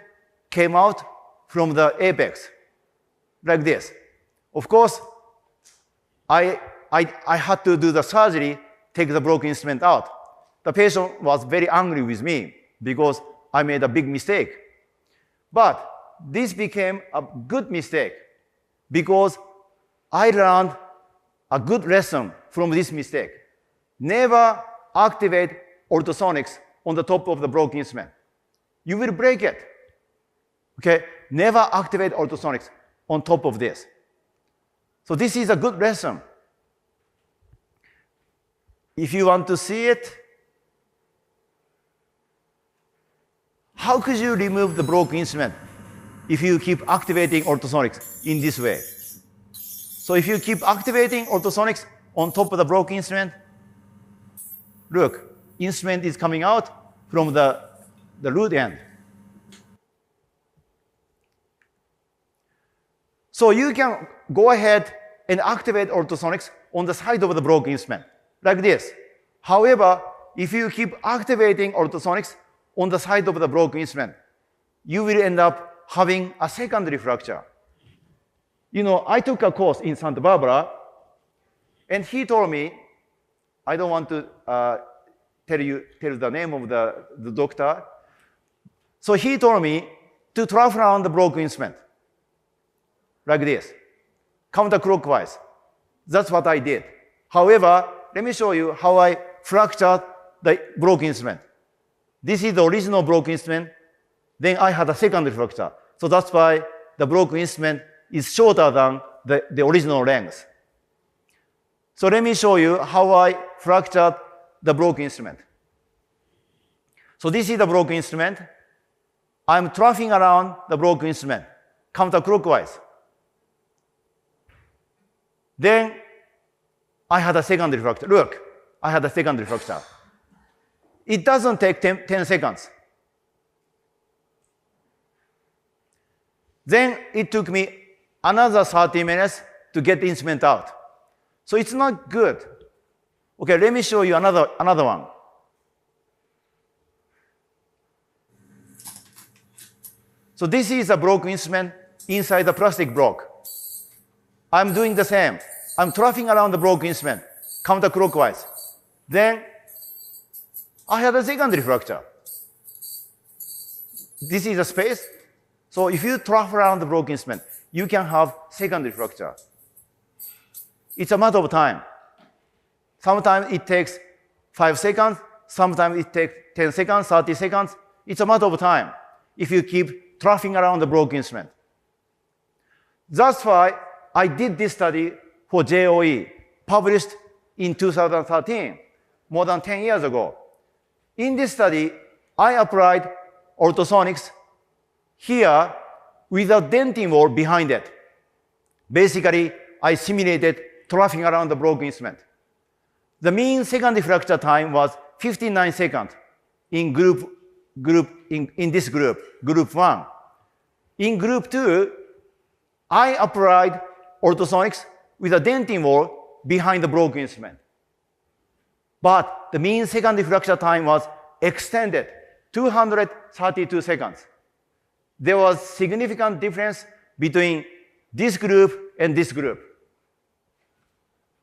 Speaker 1: came out from the apex, like this. Of course, I had to do the surgery, take the broken instrument out. The patient was very angry with me because I made a big mistake. But this became a good mistake because I learned a good lesson from this mistake. Never activate ultrasonics on the top of the broken instrument. You will break it. Okay? Never activate ultrasonics on top of this. So this is a good lesson. If you want to see it, how could you remove the broken instrument if you keep activating ultrasonics in this way? So if you keep activating ultrasonics on top of the broken instrument, look, instrument is coming out from the root end. So you can go ahead and activate ultrasonics on the side of the broken instrument, like this. However, if you keep activating ultrasonics on the side of the broken instrument, you will end up having a secondary fracture. I took a course in Santa Barbara, and he told me, I don't want to tell the name of the doctor. So he told me to travel around the broken instrument, like this, counterclockwise. That's what I did. However, let me show you how I fractured the broken instrument. This is the original broken instrument. Then I had a secondary fracture. So that's why the broken instrument is shorter than the original length. So let me show you how I fractured the broken instrument. So this is the broken instrument. I'm troughing around the broken instrument, counterclockwise. Then I had a secondary fracture. Look, I had a secondary fracture. It doesn't take 10 seconds. Then it took me another 30 minutes to get the instrument out. So it's not good. Okay, let me show you another one. So this is a broken instrument inside the plastic block. I'm doing the same. I'm troughing around the broken instrument, counterclockwise. Then I had a secondary fracture. This is a space. So if you trough around the broken instrument, you can have secondary fracture. It's a matter of time. Sometimes it takes 5 seconds. Sometimes it takes 10 seconds, 30 seconds. It's a matter of time if you keep troughing around the broken instrument. That's why I did this study for JOE, published in 2013, more than 10 years ago. In this study, I applied ultrasonics here with a dentin wall behind it. Basically, I simulated troughing around the broken instrument. The mean secondary fracture time was 59 seconds in in this group 1. In group 2, I applied ultrasonics with a dentin wall behind the broken instrument. But the mean secondary fracture time was extended 232 seconds. There was significant difference between this group and this group.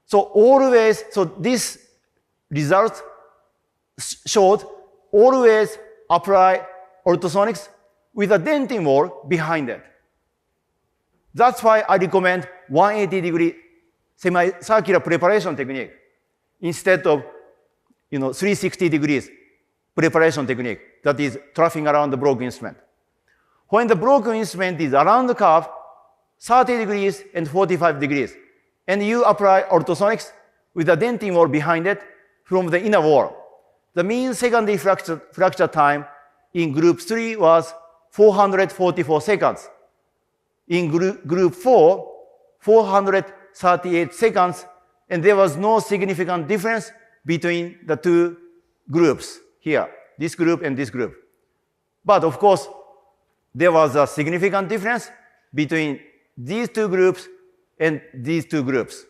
Speaker 1: So this result showed always apply ultrasonics with a dentin wall behind it. That's why I recommend 180-degree semicircular preparation technique instead of 360 degrees preparation technique, that is troughing around the broken instrument. When the broken instrument is around the curve, 30 degrees and 45 degrees, and you apply ultrasonics with a dentin wall behind it from the inner wall, the mean secondary fracture time in group 3 was 444 seconds. In group 4, 438 seconds, and there was no significant difference between the two groups here, this group and this group. But of course, there was a significant difference between these two groups and these two groups.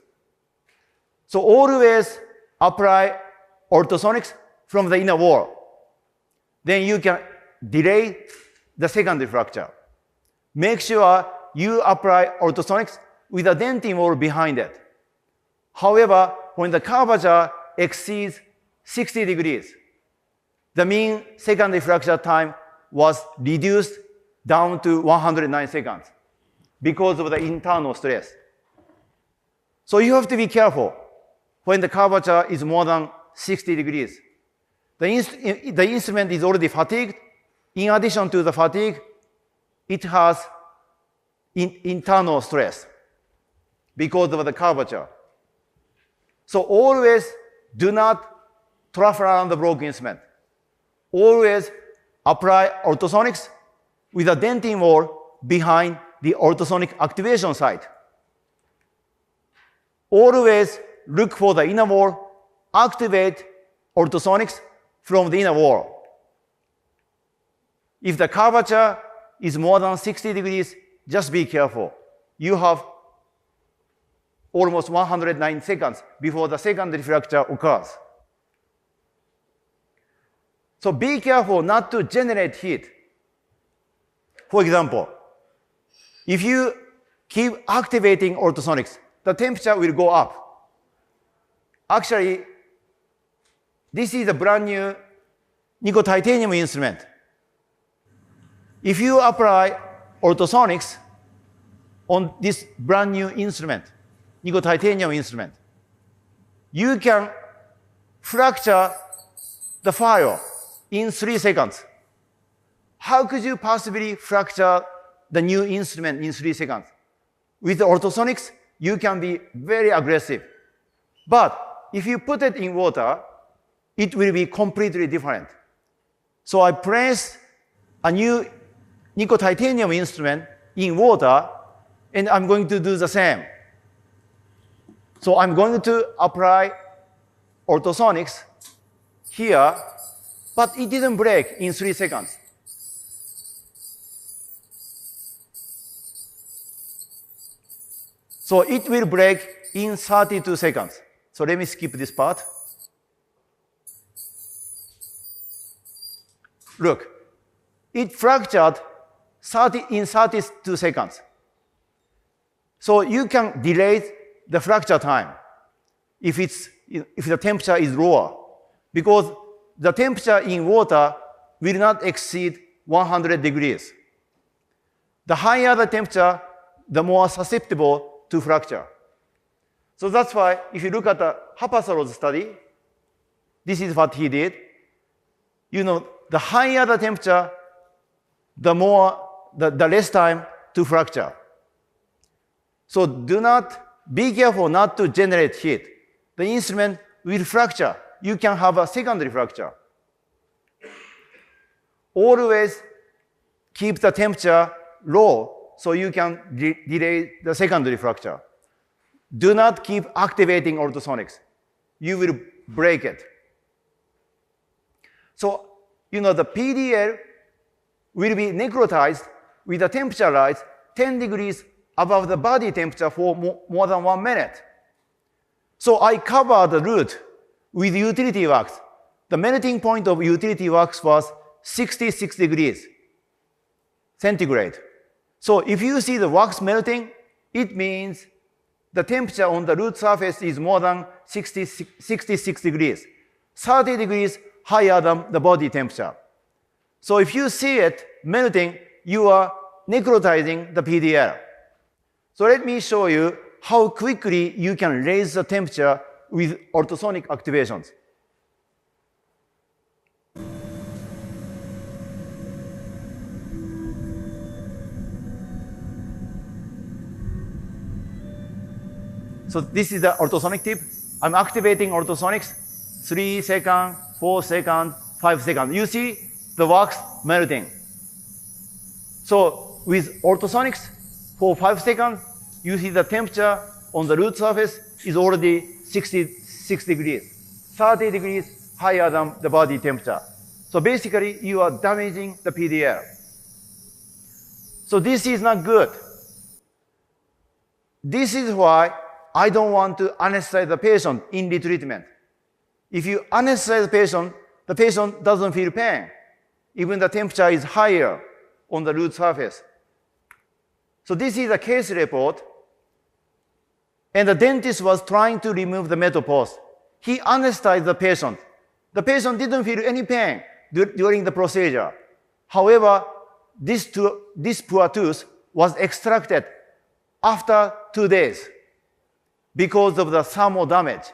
Speaker 1: So always apply ultrasonics from the inner wall. Then you can delay the secondary fracture. Make sure you apply ultrasonics with a dentin wall behind it. However, when the curvature exceeds 60 degrees, the mean secondary fracture time was reduced down to 109 seconds because of the internal stress. So you have to be careful when the curvature is more than 60 degrees. The instrument is already fatigued. In addition to the fatigue, it has internal stress because of the curvature. So always do not trough around the broken instrument. Always apply ultrasonics with a dentin wall behind the ultrasonic activation site. Always look for the inner wall, activate ultrasonics from the inner wall. If the curvature is more than 60 degrees, just be careful. You have almost 109 seconds before the secondary fracture occurs. So be careful not to generate heat. For example, if you keep activating ultrasonics, the temperature will go up. Actually, this is a brand new nickel titanium instrument. If you apply ultrasonics on this brand new instrument, nickel titanium instrument, you can fracture the file in 3 seconds. How could you possibly fracture the new instrument in 3 seconds? With ultrasonics, you can be very aggressive. But if you put it in water, it will be completely different. So I place a new nickel titanium instrument in water, and I'm going to do the same. So I'm going to apply ultrasonics here, but it didn't break in 3 seconds. So it will break in 32 seconds. So let me skip this part. Look, it fractured in 32 seconds. So you can delay the fracture time if the temperature is lower, because the temperature in water will not exceed 100 degrees. The higher the temperature, the more susceptible to fracture. So that's why if you look at the Hapassaro's study, this is what he did. The higher the temperature, the less time to fracture. So be careful not to generate heat. The instrument will fracture. You can have a secondary fracture. Always keep the temperature low so you can delay the secondary fracture. Do not keep activating ultrasonics. You will break it. So, the PDL will be necrotized with a temperature rise 10 degrees above the body temperature for more than 1 minute. So I covered the root with utility wax. The melting point of utility wax was 66 degrees centigrade. So if you see the wax melting, it means the temperature on the root surface is more than 66 degrees, 30 degrees higher than the body temperature. So if you see it melting, you are necrotizing the PDL. So let me show you how quickly you can raise the temperature with ultrasonic activations. So this is the ultrasonic tip. I'm activating ultrasonics, 3 seconds, 4 seconds, 5 seconds. You see the wax melting. So with ultrasonics, for 5 seconds, you see the temperature on the root surface is already 66 degrees, 30 degrees higher than the body temperature. So basically, you are damaging the PDL. So this is not good. This is why I don't want to anesthetize the patient in retreatment. If you anesthetize the patient doesn't feel pain. Even the temperature is higher on the root surface. So this is a case report. And the dentist was trying to remove the metal post. He anesthetized the patient. The patient didn't feel any pain during the procedure. However, this poor tooth was extracted after 2 days because of the thermal damage.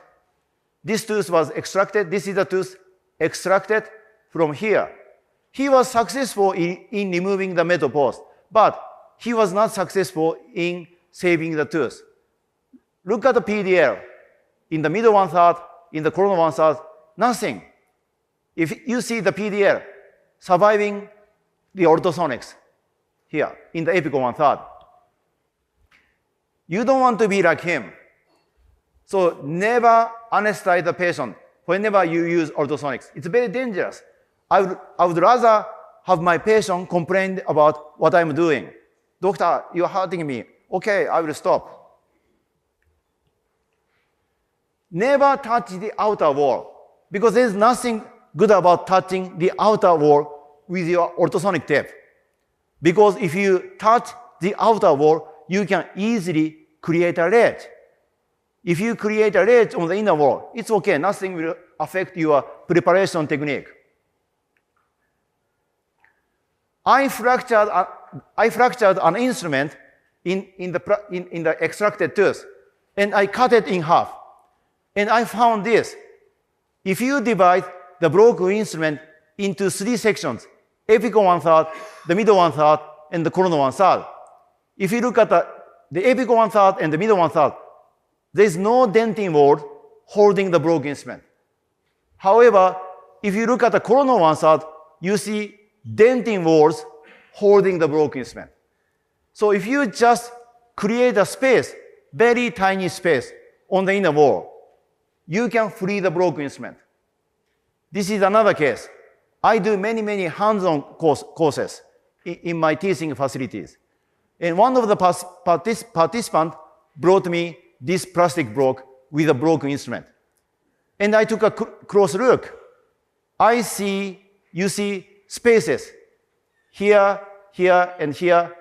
Speaker 1: This tooth was extracted. This is the tooth extracted from here. He was successful in removing the metal post, but he was not successful in saving the tooth. Look at the PDL. In the middle 1/3, in the coronal 1/3, nothing. If you see the PDL surviving the ultrasonics here in the apical 1/3, you don't want to be like him. So never anesthetize the patient whenever you use ultrasonics. It's very dangerous. I would rather have my patient complain about what I'm doing. Doctor, you're hurting me. Okay, I will stop. Never touch the outer wall, because there's nothing good about touching the outer wall with your ultrasonic tape. Because if you touch the outer wall, you can easily create a ledge. If you create a ledge on the inner wall, it's okay. Nothing will affect your preparation technique. I fractured an instrument in the extracted tooth, and I cut it in half. And I found this. If you divide the broken instrument into 3 sections, apical 1/3, the middle 1/3, and the coronal 1/3, if you look at the apical 1/3 and the middle 1/3, there is no dentin wall holding the broken instrument. However, if you look at the coronal 1/3, you see dentin walls holding the broken instrument. So if you just create a space, very tiny space on the inner wall, you can free the broken instrument. This is another case. I do many hands-on courses in my teaching facilities. And one of the participants brought me this plastic block with a broken instrument. And I took a close look. You see spaces here, here, and here.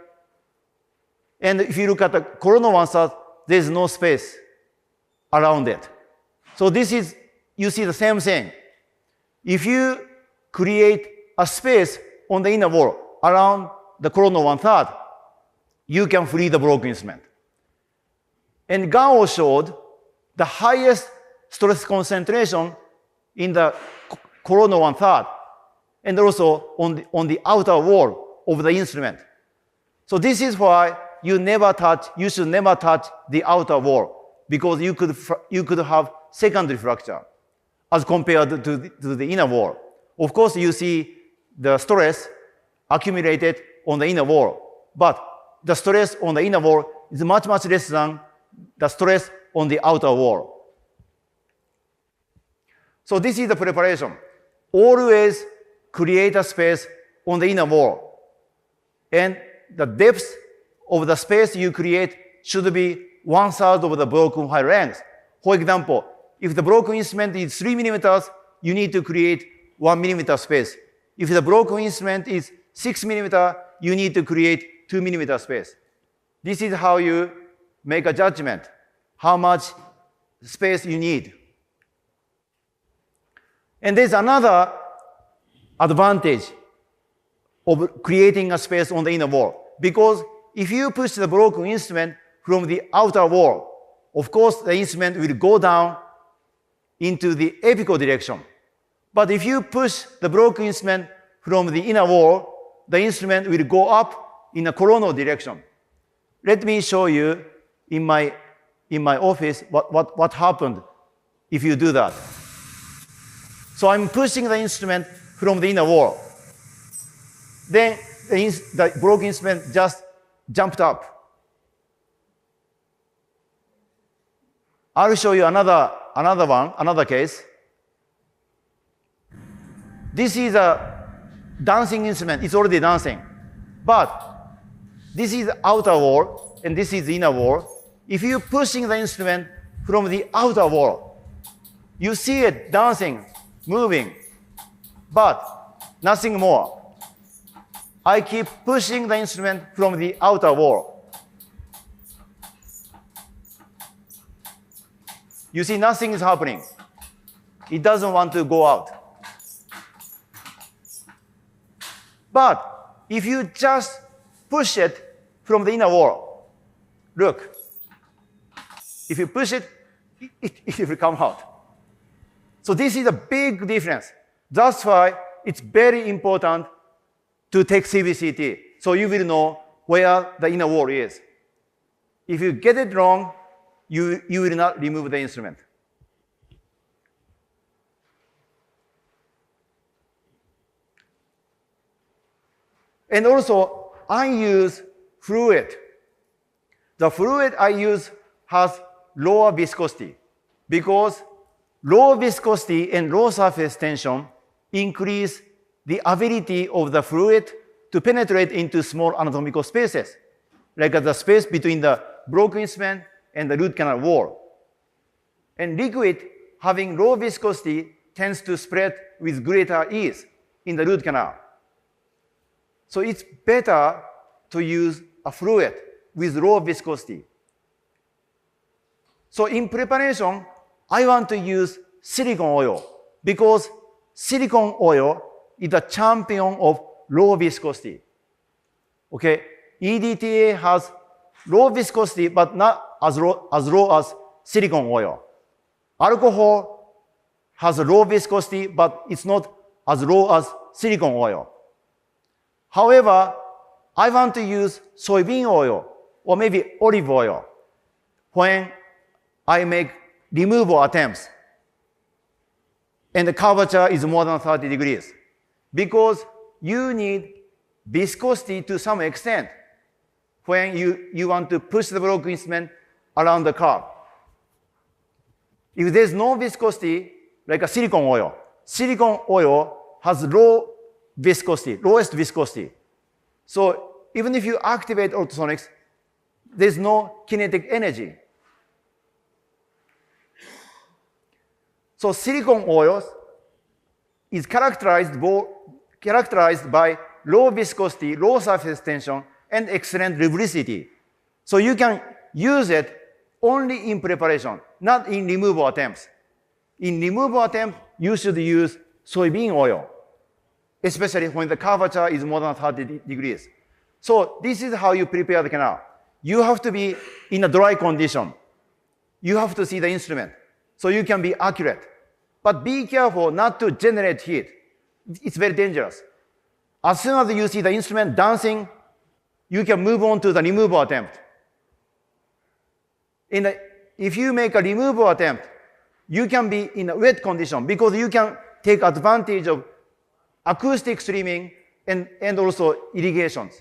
Speaker 1: And if you look at the coronal 1/3, there's no space around it. So you see the same thing. If you create a space on the inner wall around the coronal 1/3, you can free the broken instrument. And Gao showed the highest stress concentration in the coronal 1/3, and also on the outer wall of the instrument. So this is why you should never touch the outer wall, because you could have secondary fracture as compared to the inner wall. Of course, you see the stress accumulated on the inner wall, but the stress on the inner wall is much less than the stress on the outer wall. So this is the preparation. always create a space on the inner wall. And the depth of the space you create should be 1/3 of the broken wire length. For example, if the broken instrument is 3 millimeters, you need to create 1 millimeter space. If the broken instrument is 6 millimeter, you need to create 2 millimeter space. This is how you make a judgment, how much space you need. And there's another advantage of creating a space on the inner wall. Because if you push the broken instrument from the outer wall, of course, the instrument will go down into the apical direction. But if you push the broken instrument from the inner wall, the instrument will go up in a coronal direction. Let me show you in my office what happened if you do that. So I'm pushing the instrument from the inner wall. Then the broken instrument just jumped up. I'll show you another case. This is a dancing instrument. It's already dancing. But this is the outer wall, and this is the inner wall. If you're pushing the instrument from the outer wall, you see it dancing, moving, but nothing more. I keep pushing the instrument from the outer wall. You see, nothing is happening. It doesn't want to go out. But if you just push it from the inner wall, look, if you push it, it will come out. So this is a big difference. That's why it's very important to take CBCT, so you will know where the inner wall is. If you get it wrong, you will not remove the instrument. And also, I use fluid. The fluid I use has lower viscosity because low viscosity and low surface tension increase the ability of the fluid to penetrate into small anatomical spaces, like the space between the broken instrument and the root canal wall. And liquid having low viscosity tends to spread with greater ease in the root canal. So it's better to use a fluid with low viscosity. So in preparation, I want to use silicone oil because silicone oil is the champion of low viscosity. Okay, EDTA has low viscosity, but not as low as silicone oil. Alcohol has a low viscosity, but it's not as low as silicone oil. However, I want to use soybean oil or maybe olive oil when I make removal attempts and the curvature is more than 30 degrees. Because you need viscosity to some extent when you want to push the broken instrument around the curve. If there's no viscosity, like a silicone oil has low viscosity, lowest viscosity. So even if you activate ultrasonics, there's no kinetic energy. So silicone oils is characterized by low viscosity, low surface tension, and excellent lubricity. So you can use it only in preparation, not in removal attempts. In removal attempt, you should use soybean oil, especially when the curvature is more than 30 degrees. So this is how you prepare the canal. You have to be in a dry condition. You have to see the instrument, so you can be accurate. But be careful not to generate heat. It's very dangerous. As soon as you see the instrument dancing, you can move on to the removal attempt. If you make a removal attempt, you can be in a wet condition because you can take advantage of acoustic streaming and also irrigations.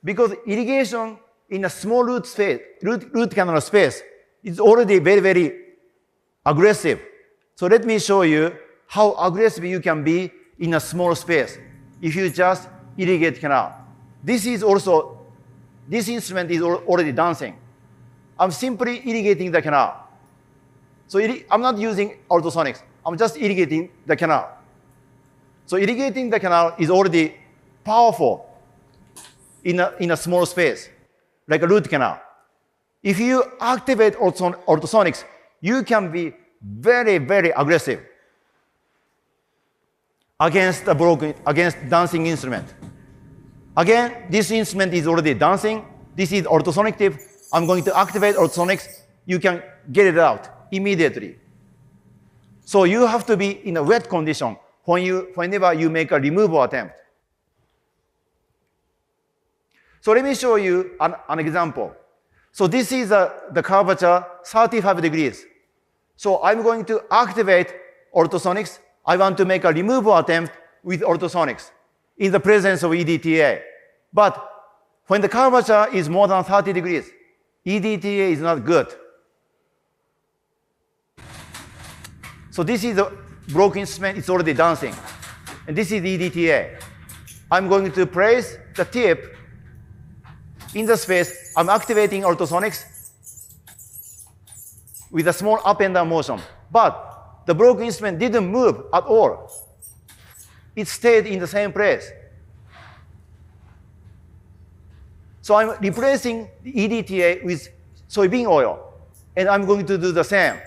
Speaker 1: Because irrigation in a small root canal space is already very, very aggressive. So let me show you how aggressive you can be in a small space if you just irrigate canal. This instrument is already dancing. I'm simply irrigating the canal. So I'm not using ultrasonics. I'm just irrigating the canal. So irrigating the canal is already powerful in a small space, like a root canal. If you activate ultrasonics, you can be very, very aggressive against dancing instrument. Again, this instrument is already dancing. This is ultrasonic tip. I'm going to activate ultrasonics. You can get it out immediately. So you have to be in a wet condition whenever you make a removal attempt. So let me show you an example. So this is the curvature 35 degrees. So I'm going to activate ultrasonics. I want to make a removal attempt with ultrasonics in the presence of EDTA. But when the curvature is more than 30 degrees, EDTA is not good. So this is the broken instrument. It's already dancing. And this is EDTA. I'm going to place the tip in the space. I'm activating ultrasonics with a small up and down motion. But the broken instrument didn't move at all. It stayed in the same place. So I'm replacing the EDTA with soybean oil. And I'm going to do the same.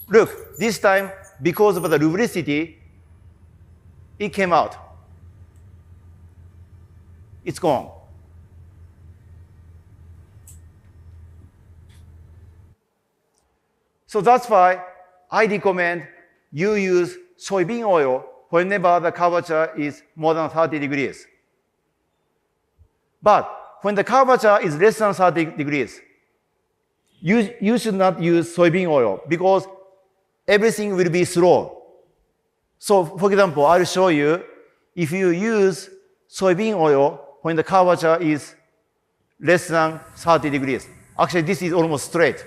Speaker 1: Look, this time, because of the lubricity, it came out. It's gone. So that's why I recommend you use soybean oil whenever the curvature is more than 30 degrees. But when the curvature is less than 30 degrees, you should not use soybean oil because everything will be slow. So for example, I'll show you if you use soybean oil when the curvature is less than 30 degrees. Actually, this is almost straight.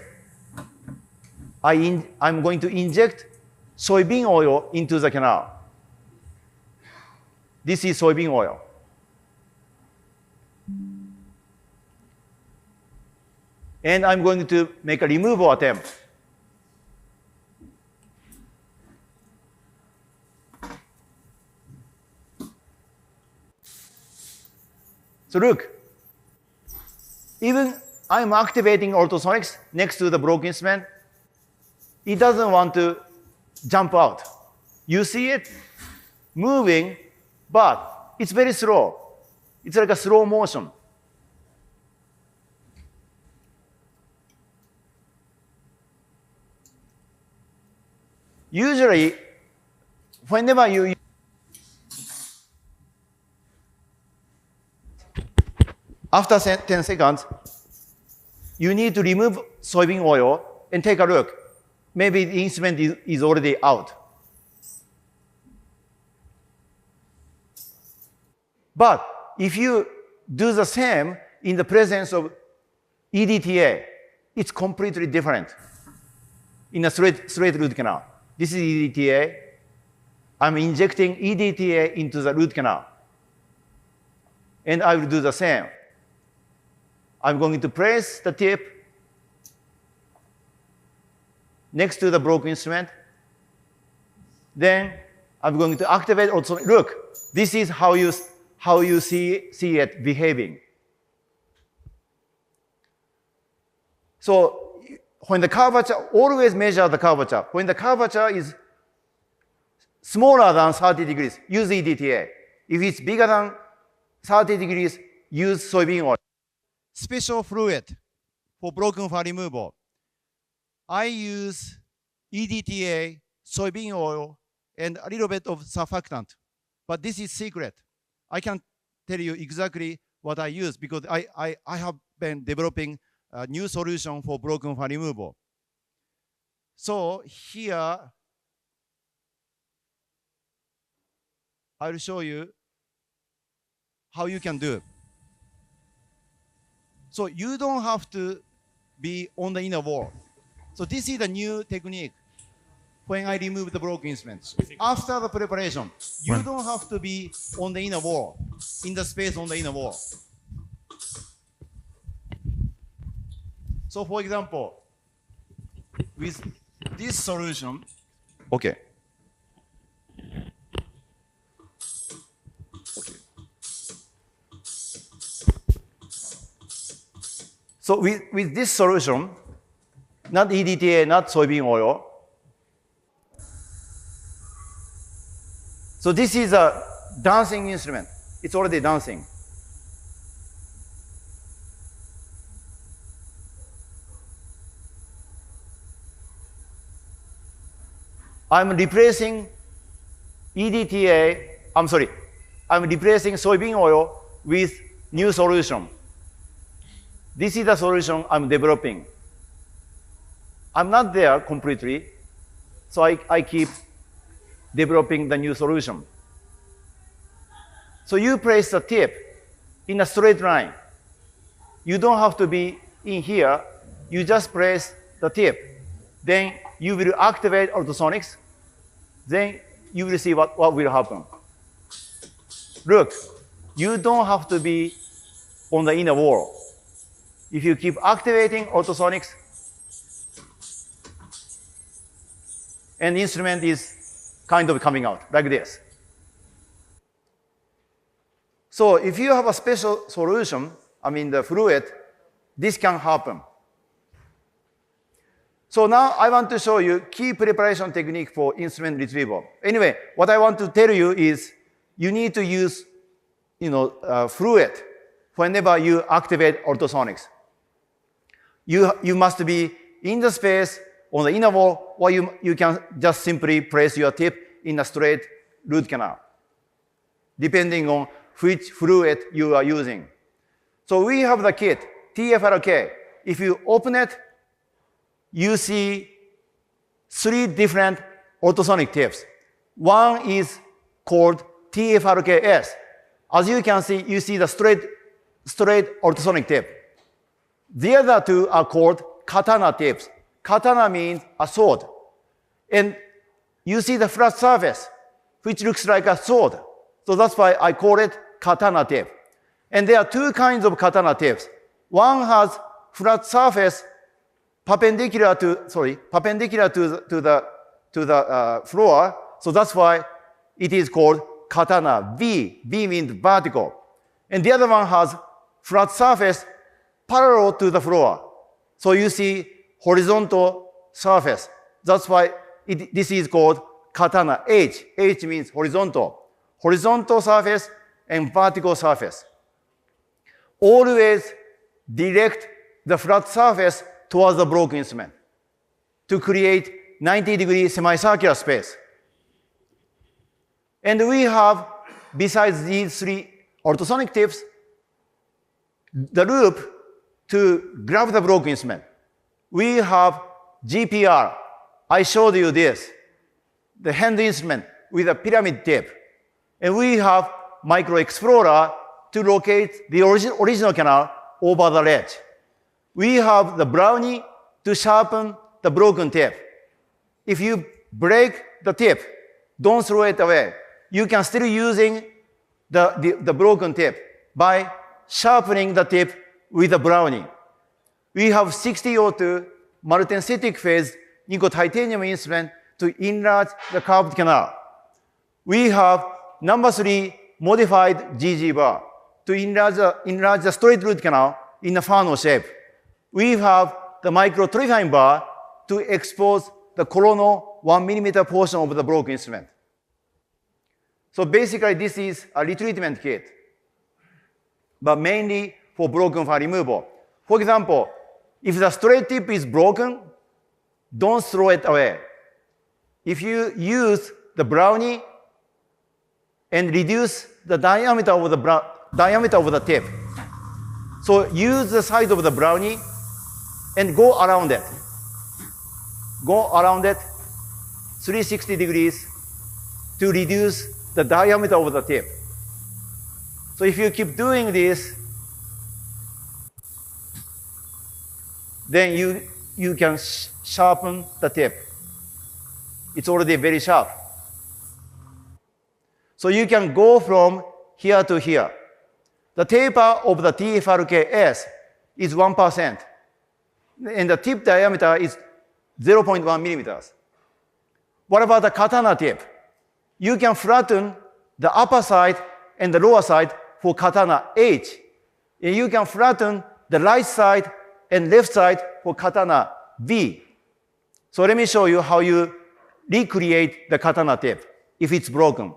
Speaker 1: I'm going to inject soybean oil into the canal. This is soybean oil. And I'm going to make a removal attempt. So look, even I'm activating ultrasonics next to the broken instrument, it doesn't want to jump out. You see it moving, but it's very slow. It's like a slow motion. Usually, whenever you after 10 seconds, you need to remove soybean oil and take a look. Maybe the instrument is already out. But if you do the same in the presence of EDTA, it's completely different in a straight root canal. This is EDTA. I'm injecting EDTA into the root canal. And I will do the same. I'm going to place the tip next to the broken instrument. Then I'm going to activate also. Look, this is how you see it behaving. So when the curvature, always measure the curvature. When the curvature is smaller than 30 degrees, use EDTA. If it's bigger than 30 degrees, use soybean oil. Special fluid for broken fur removal. I use EDTA, soybean oil, and a little bit of surfactant. But this is secret. I can't tell you exactly what I use because I have been developing a new solution for broken fur removal. So here, I'll show you how you can do. So you don't have to be on the inner wall. So this is a new technique. when I remove the broken instruments. After the preparation, you don't have to be on the inner wall, in the space on the inner wall. So for example, with this solution, okay. So with this solution, not EDTA, not soybean oil. So this is a dancing instrument. It's already dancing. I'm replacing EDTA, I'm replacing soybean oil with new solution. This is the solution I'm developing. I'm not there completely, so I keep developing the new solution. So you place the tip in a straight line. You don't have to be in here. You just place the tip. Then you will activate ultrasonics. Then you will see what will happen. Look, you don't have to be on the inner wall. If you keep activating ultrasonics, and the instrument is kind of coming out like this. So if you have a special solution, the fluid, this can happen. So now I want to show you key preparation technique for instrument retrieval. Anyway, what I want to tell you is you need to use fluid whenever you activate ultrasonics. You must be in the space on the inner wall, or you can just simply place your tip in a straight root canal, depending on which fluid you are using. So we have the kit, TFRK. If you open it, you see 3 different ultrasonic tips. One is called TFRKS. As you can see, you see the straight ultrasonic tip. The other 2 are called katana tips. Katana means a sword. And you see the flat surface, which looks like a sword. So that's why I call it katana tip. And there are 2 kinds of katana tips. One has flat surface perpendicular to the floor. So that's why it is called katana V. V means vertical. And the other one has flat surface parallel to the floor. So you see horizontal surface. That's why this is called katana H. H means horizontal. Horizontal surface and vertical surface. Always direct the flat surface towards the broken instrument to create 90-degree semicircular space. And we have, besides these 3 ultrasonic tips, the loop to grab the broken instrument. We have GPR. I showed you this, the hand instrument with a pyramid tip. And we have micro explorer to locate the original canal over the ledge. We have the brownie to sharpen the broken tip. If you break the tip, don't throw it away. You can still using the broken tip by sharpening the tip with a brownie. We have 6002 maltensthetic phase nickel titanium instrument to enlarge the curved canal. We have number 3 modified GG bar to enlarge the straight root canal in a funnel shape. We have the micro trifine bar to expose the coronal 1 millimeter portion of the broken instrument. So basically this is a retreatment kit, but mainly for broken file removal. For example, if the straight tip is broken, don't throw it away. If you use the brownie and reduce the diameter of the tip, so use the side of the brownie and go around it. Go around it 360 degrees to reduce the diameter of the tip. So if you keep doing this, then you can sharpen the tip. It's already very sharp. So you can go from here to here. The taper of the TFRKS is 1%, and the tip diameter is 0.1 millimeters. What about the katana tip? You can flatten the upper side and the lower side for katana H. And you can flatten the right side and left side for katana V. So let me show you how you recreate the katana tip if it's broken.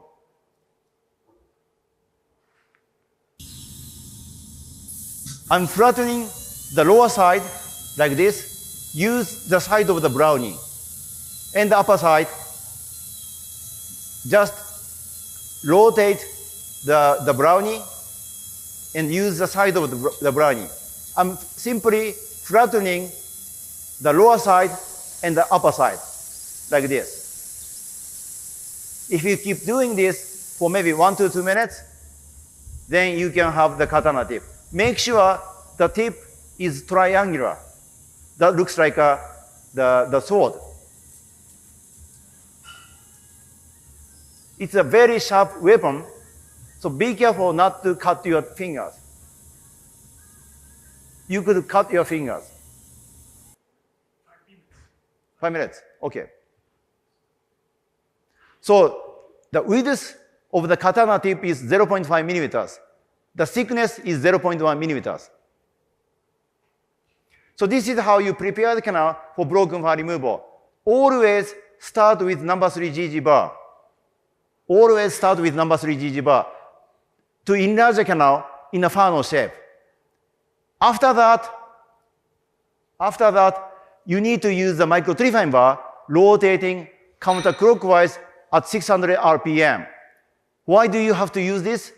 Speaker 1: I'm flattening the lower side like this. Use the side of the brownie. And the upper side, just rotate the brownie and use the side of the brownie. I'm simply flattening the lower side and the upper side like this. If you keep doing this for maybe 1 to 2 minutes, then you can have the katana tip. Make sure the tip is triangular. That looks like the sword. It's a very sharp weapon, so be careful not to cut your fingers. You could cut your fingers. 5 minutes, okay. So the width of the katana tip is 0.5 millimeters. The thickness is 0.1 millimeters. So this is how you prepare the canal for broken file removal. Always start with number 3 GG bar. Always start with number 3 GG bar to enlarge the canal in a funnel shape. After that, you need to use the microtrifine bar rotating counterclockwise at 600 RPM. Why do you have to use this?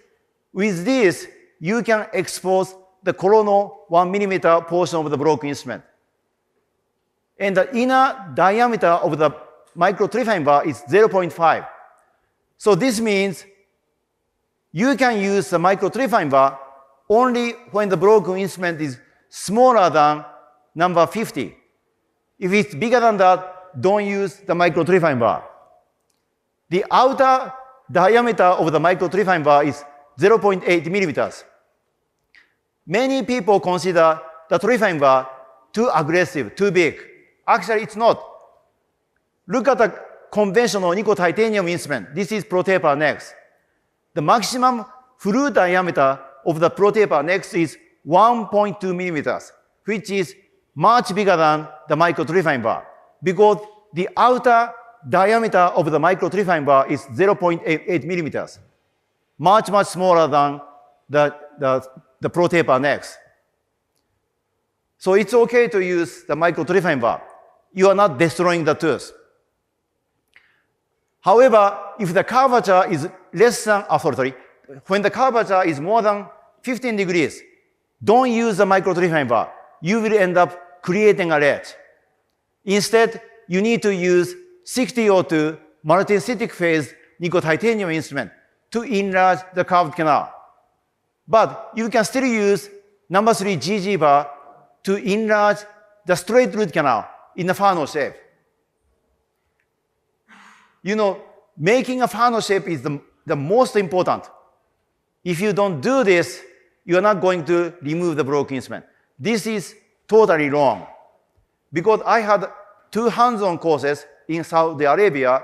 Speaker 1: With this, you can expose the coronal 1 millimeter portion of the broken instrument. And the inner diameter of the microtrifine bar is 0.5. So this means you can use the microtrifine bar only when the broken instrument is smaller than number 50. If it's bigger than that, don't use the microtrifine bar. The outer diameter of the microtrifine bar is 0.8 millimeters. Many people consider the trifine bar too aggressive, too big. Actually, it's not. Look at the conventional nickel titanium instrument. This is ProTaper Next. The maximum flue diameter of the ProTaper Next is 1.2 millimeters, which is much bigger than the microtrifine bar, because the outer diameter of the microtrifine bar is 0.8 millimeters, much smaller than the ProTaper Next. So it's okay to use the microtrifine bar. You are not destroying the tooth. However, if the curvature is less than, when the curvature is more than 15 degrees, don't use the microtrifine bar. You will end up creating a ledge. Instead, you need to use 6002 multi-synthetic phase nickel titanium instrument to enlarge the curved canal. But you can still use number 3 GG bar to enlarge the straight root canal in a funnel shape. You know, making a funnel shape is the most important. If you don't do this, you are not going to remove the broken instrument. This is totally wrong. Because I had 2 hands-on courses in Saudi Arabia,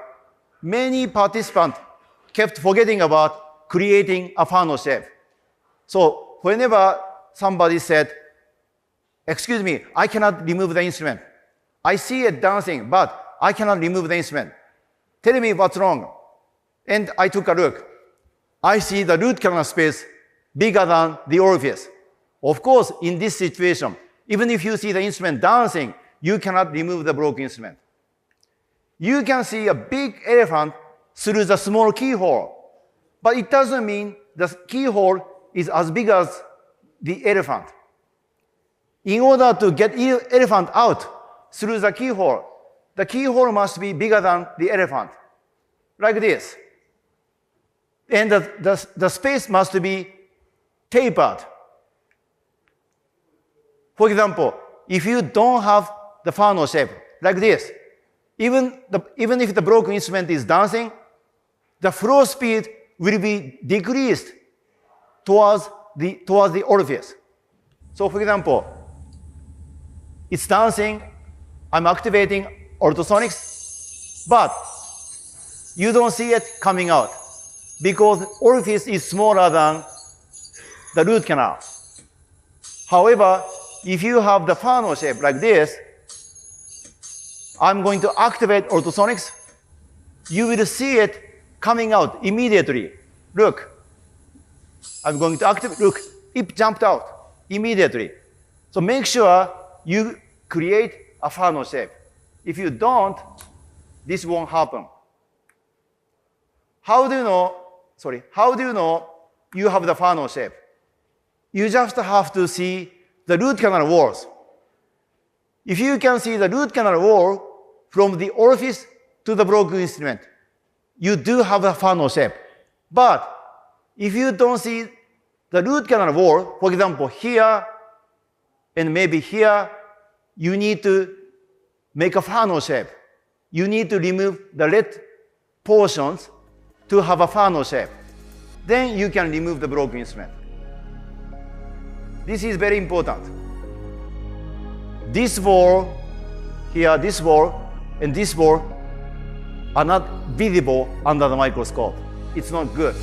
Speaker 1: many participants kept forgetting about creating a funnel shape. So whenever somebody said, "Excuse me, I cannot remove the instrument. I see it dancing, but I cannot remove the instrument. Tell me what's wrong." And I took a look. I see the root canal space bigger than the orifice. Of course, in this situation, even if you see the instrument dancing, you cannot remove the broken instrument. You can see a big elephant through the small keyhole, but it doesn't mean the keyhole is as big as the elephant. In order to get elephant out through the keyhole must be bigger than the elephant, like this. And the space must be tapered. For example, if you don't have the funnel shape, like this, even if the broken instrument is dancing, the flow speed will be decreased towards the orifice. So for example, it's dancing, I'm activating ultrasonics, but you don't see it coming out because orifice is smaller than the root canal. However, if you have the funnel shape like this, I'm going to activate ultrasonics. You will see it coming out immediately. Look, I'm going to activate. Look, it jumped out immediately. So make sure you create a funnel shape. If you don't, this won't happen. How do you know you have the funnel shape? You just have to see the root canal walls. If you can see the root canal wall from the orifice to the broken instrument, you do have a funnel shape. But if you don't see the root canal wall, for example, here and maybe here, you need to make a funnel shape. You need to remove the red portions to have a funnel shape. Then you can remove the broken instrument. This is very important. This wall, here, this wall, and this wall are not visible under the microscope. It's not good.